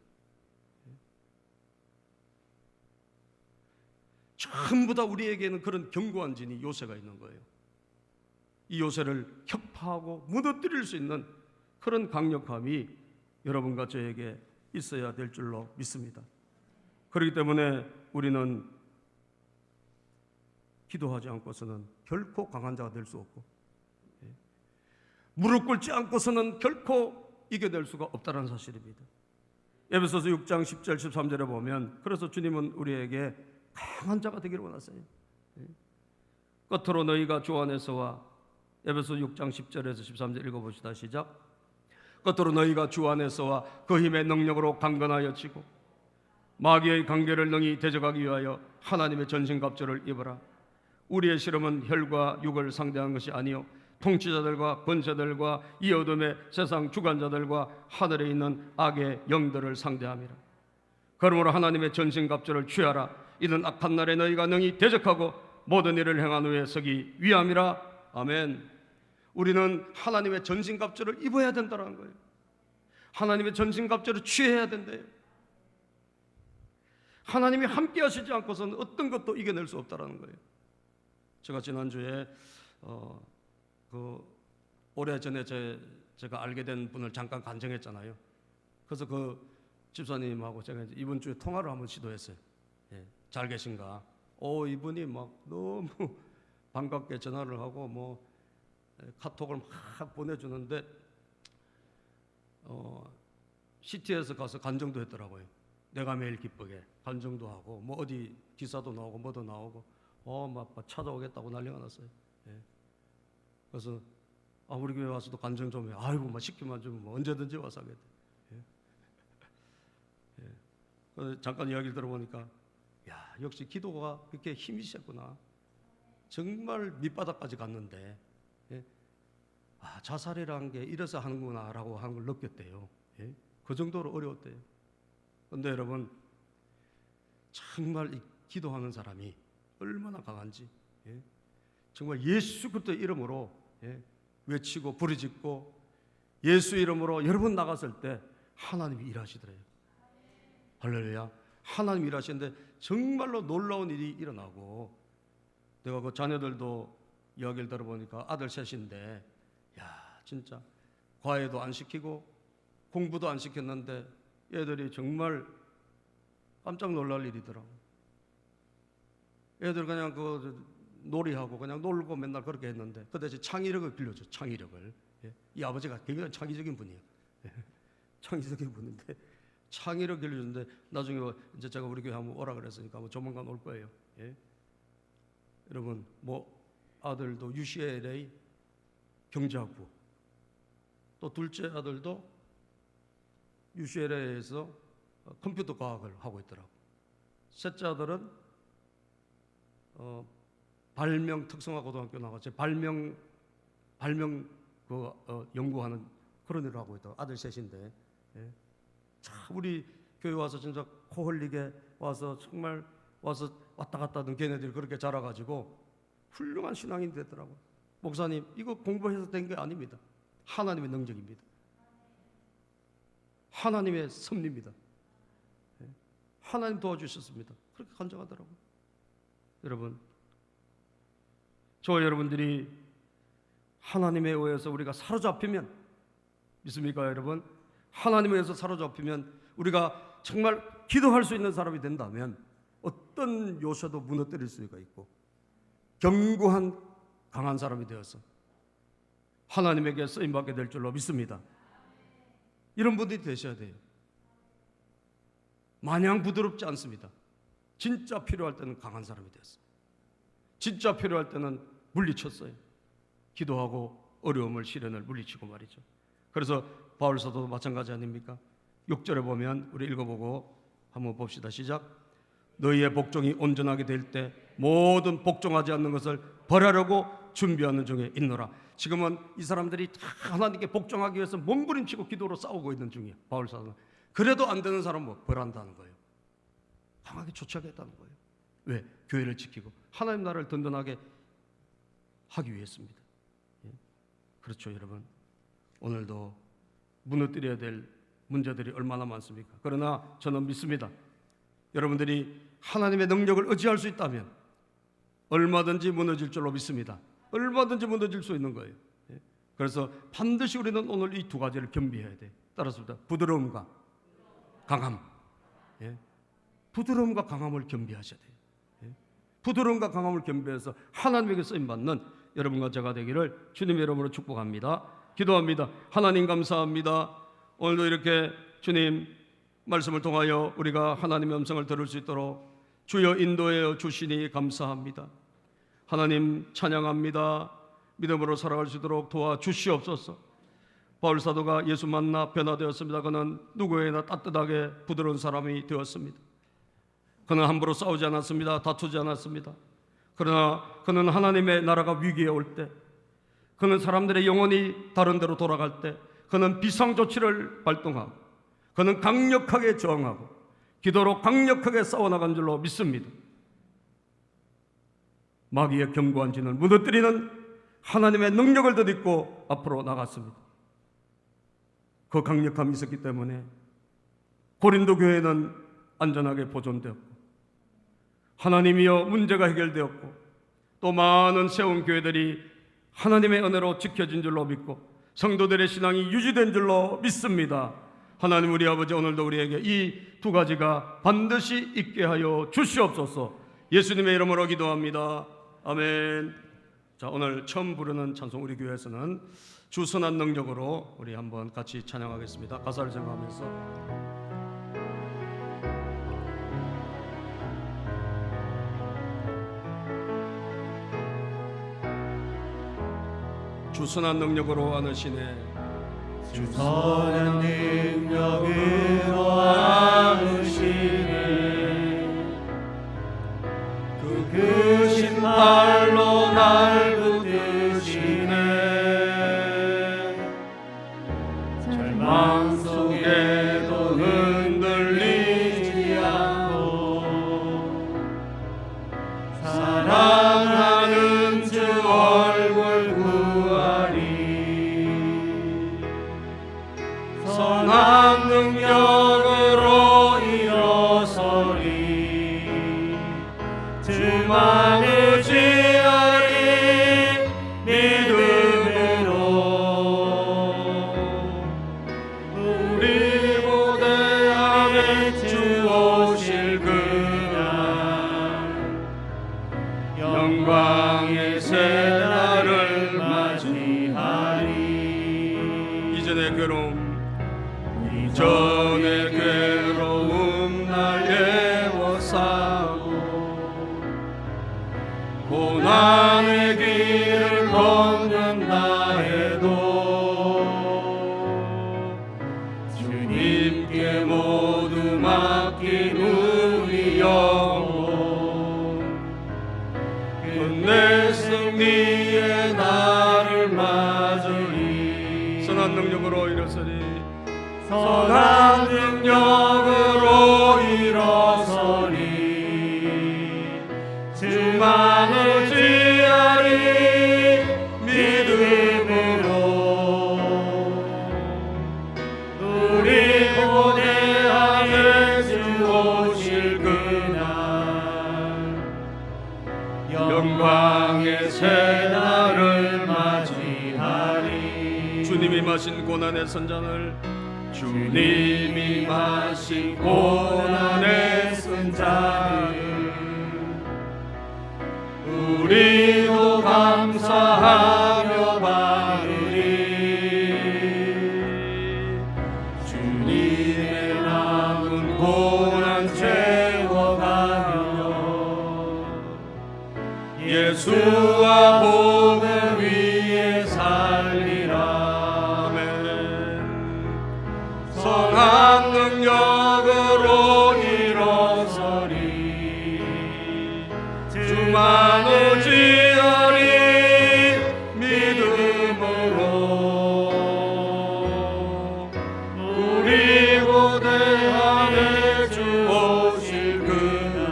전부 다 우리에게는 그런 견고한 진이 요새가 있는 거예요. 이 요새를 격파하고 무너뜨릴 수 있는 그런 강력함이 여러분과 저에게 있어야 될 줄로 믿습니다. 그렇기 때문에 우리는 기도하지 않고서는 결코 강한 자가 될 수 없고, 무릎 꿇지 않고서는 결코 이겨낼 수가 없다는 사실입니다. 에베소서 6장 10절 13절에 보면, 그래서 주님은 우리에게 강한 자가 되기를 원하세요. 끝으로 너희가 주 안에서와, 에베소 6장 10절에서 13절 읽어봅시다. 시작. 끝으로 너희가 주 안에서와 그 힘의 능력으로 강건하여 치고 마귀의 관계를 능히 대적하기 위하여 하나님의 전신갑주를 입어라. 우리의 씨름은 혈과 육을 상대한 것이 아니요 통치자들과 권세들과 이 어둠의 세상 주관자들과 하늘에 있는 악의 영들을 상대함이라. 그러므로 하나님의 전신갑주를 취하라. 이는 악한 날에 너희가 능히 대적하고 모든 일을 행한 후에 서기 위함이라. 아멘. 우리는 하나님의 전신갑주를 입어야 된다는 거예요. 하나님의 전신갑주를 취해야 된대요. 하나님이 함께 하시지 않고서는 어떤 것도 이겨낼 수 없다는 거예요. 제가 지난주에 오래전에 제가 알게 된 분을 잠깐 간증했잖아요. 그래서 그 집사님하고 제가 이번 주에 통화를 한번 시도했어요. 잘 계신가? 이분이 막 너무 반갑게 전화를 하고 뭐 카톡을 막 보내주는데 시티에서 가서 간증도 했더라고요. 내가 매일 기쁘게 간증도 하고 뭐 어디 기사도 나오고 뭐도 나오고 막 찾아오겠다고 난리가 났어요. 그래서 우리 교회 와서도 간증 좀 해. 아이고 막 시키면 좀 언제든지 와서 하겠다. 잠깐 이야기를 들어보니까 역시 기도가 그렇게 힘이 셌구나. 정말 밑바닥까지 갔는데 자살이라는 게 이래서 하는구나라고 하는 걸 느꼈대요. 그 정도로 어려웠대요. 그런데 여러분 정말 이 기도하는 사람이 얼마나 강한지, 정말 예수 그리스도의 이름으로 외치고 부르짖고 예수 이름으로 여러분 나갔을 때 하나님이 일하시더래요. 할렐루야. 하나님이 일하시는데 정말로 놀라운 일이 일어나고, 내가 그 자녀들도 이야기를 들어보니까 아들 셋인데 진짜 과외도 안 시키고 공부도 안 시켰는데 애들이 정말 깜짝 놀랄 일이더라고. 애들 그냥 그 놀이하고 그냥 놀고 맨날 그렇게 했는데 그 대신 창의력을 길러줘. 창의력을. 이 아버지가 굉장히 창의적인 분이에요. 창의적인 분인데 창의력 길러주는데 나중에 이제 제가 우리 교회 한번 오라 그랬으니까 뭐 조만간 올 거예요. 여러분 뭐 아들도 UCLA 경제학부, 또 둘째 아들도 UCLA에서 컴퓨터 과학을 하고 있더라고. 셋째 아들은 발명 특성화 고등학교 나가서 발명 연구하는 그런 일을 하고 있더라고. 아들 셋인데 참 우리 교회 와서 진짜 코 흘리게 와서 정말 와서 왔다 갔다 하던 걔네들이 그렇게 자라가지고 훌륭한 신앙인이 됐더라고. 목사님 이거 공부해서 된 게 아닙니다. 하나님의 능력입니다. 하나님의 섭리입니다. 하나님 도와주셨습니다. 그렇게 간증하더라고요. 여러분, 저와 여러분들이 하나님에 의해서 우리가 사로잡히면, 믿습니까 여러분? 하나님에 의해서 사로잡히면 우리가 정말 기도할 수 있는 사람이 된다면 어떤 요새도 무너뜨릴 수가 있고 견고한 강한 사람이 되어서 하나님에게 쓰임받게 될 줄로 믿습니다. 이런 분들이 되셔야 돼요. 마냥 부드럽지 않습니다. 진짜 필요할 때는 강한 사람이 됐어요. 진짜 필요할 때는 물리쳤어요. 기도하고 어려움을 시련을 물리치고 말이죠. 그래서 바울 사도도 마찬가지 아닙니까? 6절에 보면 우리 읽어보고 한번 봅시다. 시작. 너희의 복종이 온전하게 될 때 모든 복종하지 않는 것을 벌하려고 준비하는 중에 있노라. 지금은 이 사람들이 다 하나님께 복종하기 위해서 몸부림치고 기도로 싸우고 있는 중이에요. 바울 사도는. 그래도 안 되는 사람은 뭐 벌한다는 거예요. 강하게 조치하겠다는 거예요. 왜? 교회를 지키고 하나님 나라를 든든하게 하기 위해서입니다. 예? 그렇죠, 여러분. 오늘도 무너뜨려야 될 문제들이 얼마나 많습니까? 그러나 저는 믿습니다. 여러분들이 하나님의 능력을 의지할 수 있다면 얼마든지 무너질 줄로 믿습니다. 얼마든지 무너질 수 있는 거예요. 예? 그래서 반드시 우리는 오늘 이 두 가지를 겸비해야 돼. 따라서 부드러움과 강함. 예? 부드러움과 강함을 겸비하셔야 돼요. 예? 부드러움과 강함을 겸비해서 하나님에게 쓰임받는 여러분과 제가 되기를 주님의 이름으로 축복합니다. 기도합니다. 하나님 감사합니다. 오늘도 이렇게 주님 말씀을 통하여 우리가 하나님의 음성을 들을 수 있도록 주여 인도하여 주시니 감사합니다. 하나님 찬양합니다. 믿음으로 살아갈 수 있도록 도와주시옵소서. 바울 사도가 예수 만나 변화되었습니다. 그는 누구에게나 따뜻하게 부드러운 사람이 되었습니다. 그는 함부로 싸우지 않았습니다. 다투지 않았습니다. 그러나 그는 하나님의 나라가 위기에 올 때, 그는 사람들의 영혼이 다른 데로 돌아갈 때 그는 비상조치를 발동하고 그는 강력하게 저항하고 기도로 강력하게 싸워나간 줄로 믿습니다. 마귀의 견고한 진을 무너뜨리는 하나님의 능력을 덧입고 앞으로 나갔습니다. 그 강력함이 있었기 때문에 고린도 교회는 안전하게 보존되었고 하나님이여 문제가 해결되었고 또 많은 세운 교회들이 하나님의 은혜로 지켜진 줄로 믿고 성도들의 신앙이 유지된 줄로 믿습니다. 하나님 우리 아버지 오늘도 우리에게 이 두 가지가 반드시 있게 하여 주시옵소서. 예수님의 이름으로 기도합니다. 아멘. 자, 오늘 처음 부르는 찬송 우리 교회에서는 주선한 능력으로 우리 한번 같이 찬양하겠습니다. 가사를 생각하면서 주선한 능력으로 안으시네. 주선한 능력으로 안으시네. 그 크신 팔로 날 붙드시네. 절망 속에도 흔들리지 않고 사랑하는 주 얼굴 구하리. 선한 능력으로 일어서리. 주만 의지하리. 믿음으로 우리 고대함에 주 오실 그날 영광의 새날을 맞이하리. 이전의 괴로움 이전의 괴로움 날 애워싸고 고난의 길을 걷는다 해도 주님께 모두 맡긴 우리 영혼 끝내 승리의 날을 맞으리. 선한 능력으로 일어서리. 선한 능력으로 일어서리. 주만 의지하리. 믿음으로 우리 고대함에 주 오실 그날 영광의 새날을 맞이하리. 주님이 마신 고난의 선잔을 주님이 마신 고난의 쓴잔을 우리도 감사하며 받으리. 주님의 남은 고난 채워가며 예수와 복음 위에 살리라. 아멘. 선한 능력으로 일어서리. 주만 의지하리 믿음으로. 우리 고대 안에 주 오실 그날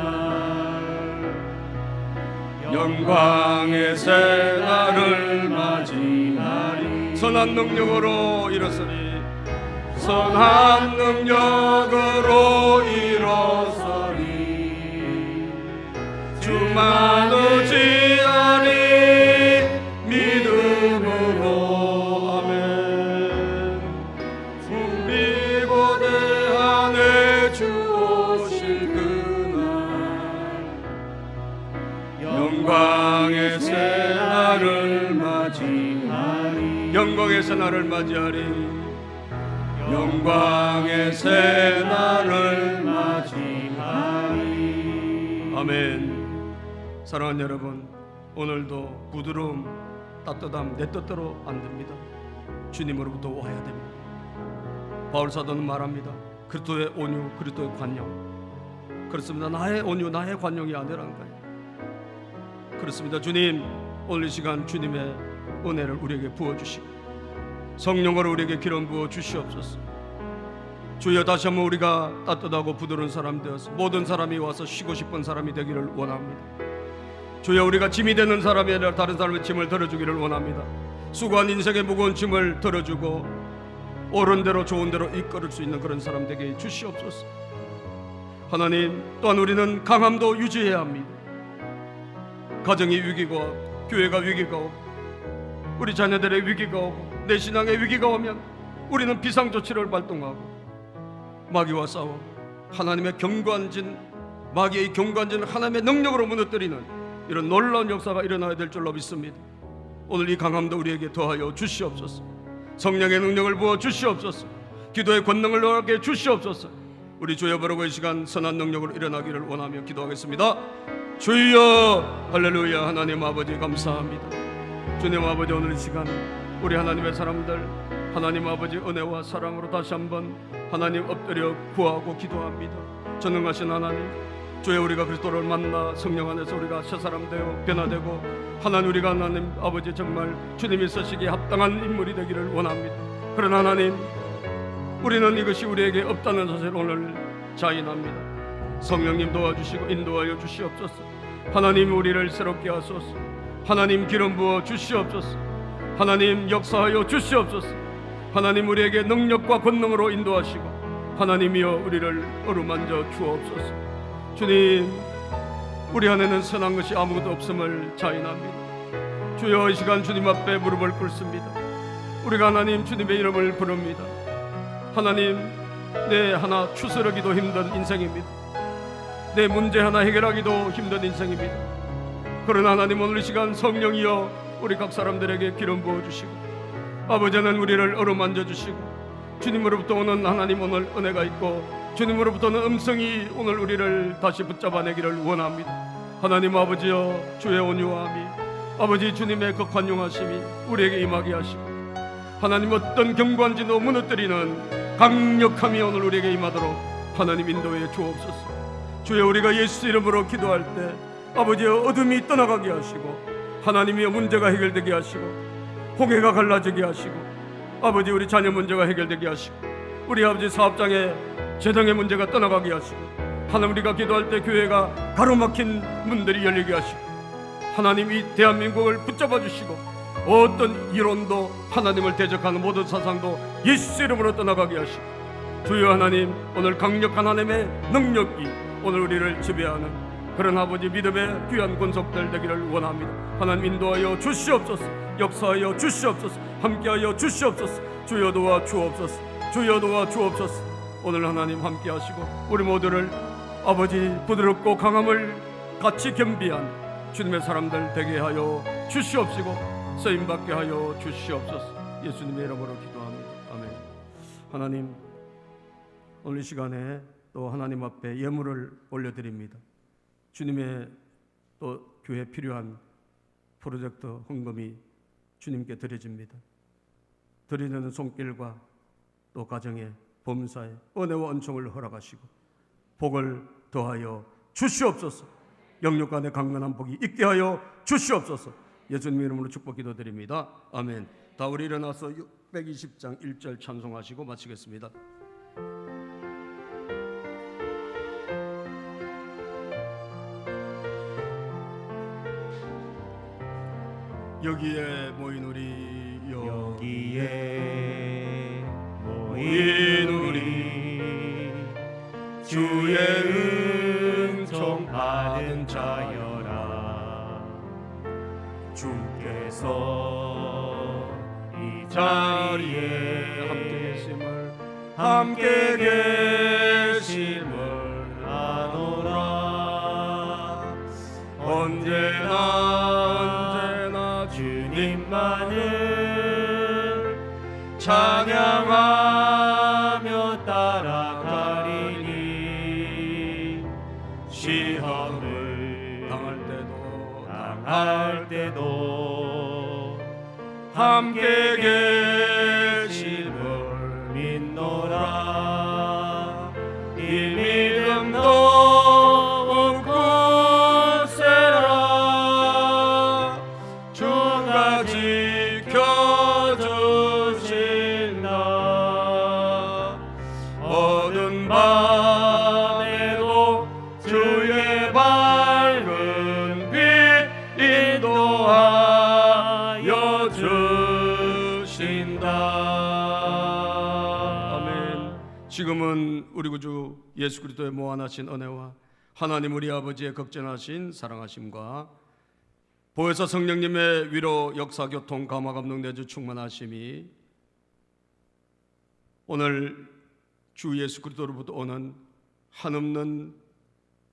영광의 새날을 맞이하리. 선한 능력으로 일어서리. 선한 능력으로 일어서리. 주만 의지하리 믿음으로. 아멘. 우리 고대 안에 주 오실 그날 영광의 새날을 맞이하리. 영광의 새날을 맞이하리. 영광의 새날을 맞이하리. 아멘. 사랑하는 여러분, 오늘도 부드러움, 따뜻함 내 뜻대로 안 됩니다. 주님으로부터 와야 됩니다. 바울 사도는 말합니다. 그리스도의 온유, 그리스도의 관용. 그렇습니다. 나의 온유, 나의 관용이 아니라는 거예요. 그렇습니다. 주님, 오늘 이 시간 주님의 은혜를 우리에게 부어주시고 성령으로 우리에게 기름 부어 주시옵소서. 주여, 다시 한번 우리가 따뜻하고 부드러운 사람 되어서 모든 사람이 와서 쉬고 싶은 사람이 되기를 원합니다. 주여, 우리가 짐이 되는 사람이 아니라 다른 사람의 짐을 덜어주기를 원합니다. 수고한 인생의 무거운 짐을 덜어주고 옳은 대로 좋은 대로 이끌을 수 있는 그런 사람 되게 주시옵소서. 하나님, 또한 우리는 강함도 유지해야 합니다. 가정이 위기가 오고 교회가 위기가 오고 우리 자녀들의 위기가 오고 내 신앙의 위기가 오면 우리는 비상조치를 발동하고 마귀와 싸워 하나님의 경관진, 마귀의 경관진을 하나님의 능력으로 무너뜨리는 이런 놀라운 역사가 일어나야 될 줄로 믿습니다. 오늘 이 강함도 우리에게 더하여 주시옵소서. 성령의 능력을 부어 주시옵소서. 기도의 권능을 더하게 주시옵소서. 우리 주여 부르고 이 시간 선한 능력으로 일어나기를 원하며 기도하겠습니다. 주여, 할렐루야. 하나님 아버지 감사합니다. 주님 아버지, 오늘 이 시간 우리 하나님의 사람들 하나님 아버지 은혜와 사랑으로 다시 한번 하나님 엎드려 구하고 기도합니다. 전능하신 하나님, 주여, 우리가 그리스도를 만나 성령 안에서 우리가 새사람 되어 변화되고 하나님, 우리가 하나님 아버지 정말 주님이 쓰시기에 합당한 인물이 되기를 원합니다. 그러나 하나님, 우리는 이것이 우리에게 없다는 사실을 오늘 자인합니다. 성령님 도와주시고 인도하여 주시옵소서. 하나님, 우리를 새롭게 하소서. 하나님, 기름 부어 주시옵소서. 하나님, 역사하여 주시옵소서. 하나님, 우리에게 능력과 권능으로 인도하시고 하나님이여 우리를 어루만져 주옵소서. 주님, 우리 안에는 선한 것이 아무것도 없음을 자인합니다. 주여, 이 시간 주님 앞에 무릎을 꿇습니다. 우리가 하나님 주님의 이름을 부릅니다. 하나님, 내 하나 추스르기도 힘든 인생입니다. 내 문제 하나 해결하기도 힘든 인생입니다. 그러나 하나님, 오늘 이 시간 성령이여 우리 각 사람들에게 기름 부어주시고 아버지는 우리를 어루만져 주시고 주님으로부터 오는 하나님 오늘 은혜가 있고 주님으로부터는 음성이 오늘 우리를 다시 붙잡아내기를 원합니다. 하나님 아버지여, 주의 온유함이 아버지 주님의 그 관용하심이 우리에게 임하게 하시고 하나님, 어떤 경관진도 무너뜨리는 강력함이 오늘 우리에게 임하도록 하나님 인도해 주옵소서. 주여, 우리가 예수 이름으로 기도할 때 아버지여 어둠이 떠나가게 하시고 하나님이여 문제가 해결되게 하시고 홍해가 갈라지게 하시고 아버지 우리 자녀 문제가 해결되게 하시고 우리 아버지 사업장의 재정의 문제가 떠나가게 하시고 하나님, 우리가 기도할 때 교회가 가로막힌 문들이 열리게 하시고 하나님, 이 대한민국을 붙잡아 주시고 어떤 이론도 하나님을 대적하는 모든 사상도 예수 이름으로 떠나가게 하시고 주여 하나님, 오늘 강력한 하나님의 능력이 오늘 우리를 지배하는 그런 아버지 믿음의 귀한 권속들 되기를 원합니다. 하나님 인도하여 주시옵소서. 역사하여 주시옵소서. 함께하여 주시옵소서. 주여 도와 주옵소서. 주여 도와 주옵소서. 오늘 하나님 함께 하시고 우리 모두를 아버지 부드럽고 강함을 같이 겸비한 주님의 사람들 되게 하여 주시옵시고 쓰임받게 하여 주시옵소서. 예수님의 이름으로 기도합니다. 아멘. 하나님, 오늘 이 시간에 또 하나님 앞에 예물을 올려드립니다. 주님의 또 교회에 필요한 프로젝트 헌금이 주님께 드려집니다. 드리는 손길과 또 가정에 범사에 은혜와 은총을 허락하시고 복을 더하여 주시옵소서. 영육간의 강건한 복이 있게 하여 주시옵소서. 예수님 이름으로 축복 기도드립니다. 아멘. 다 우리 일어나서 620장 1절 찬송하시고 마치겠습니다. 여기에 모인 우리 여기에 모인 우리 주의 은총 받은 자여라. 주께서 이 자리에 함께 계심을 아노라. 언제나 주님만을 찬양하며 따라가리니. 시험을 당할 때도 함께 계심을 믿노라. 이 믿음도 굳세라. 주가 지켜주신다. 어두운 밤에도 주의 밝은 빛 인도하여 주신다. 아멘. 지금은 우리 구주 예수 그리스도의 무한하신 은혜와 하나님 우리 아버지의 극진하신 사랑하심과 보혜사 성령님의 위로 역사 교통 감화 감동 내주 충만하심이 오늘 주 예수 그리스도로부터 오는 한없는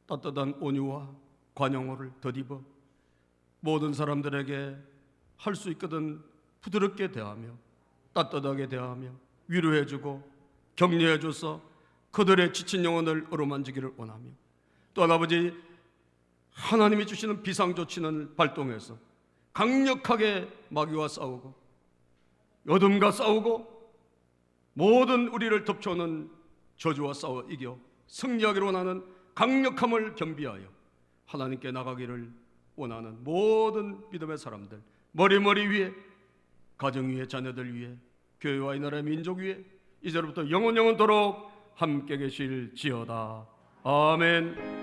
따뜻한 온유와 관용어를 덧입어 모든 사람들에게 할 수 있거든 부드럽게 대하며 따뜻하게 대하며 위로해주고 격려해줘서 그들의 지친 영혼을 어루만지기를 원하며, 또한 아버지 하나님이 주시는 비상조치는 발동해서 강력하게 마귀와 싸우고 어둠과 싸우고 모든 우리를 덮쳐오는 저주와 싸워 이겨 승리하기를 원하는 강력함을 겸비하여 하나님께 나가기를 원하는 모든 믿음의 사람들, 머리 위에, 가정 위에, 자녀들 위에, 교회와 이 나라의 민족 위에 이제로부터 영원토록 함께 계실지어다. 아멘.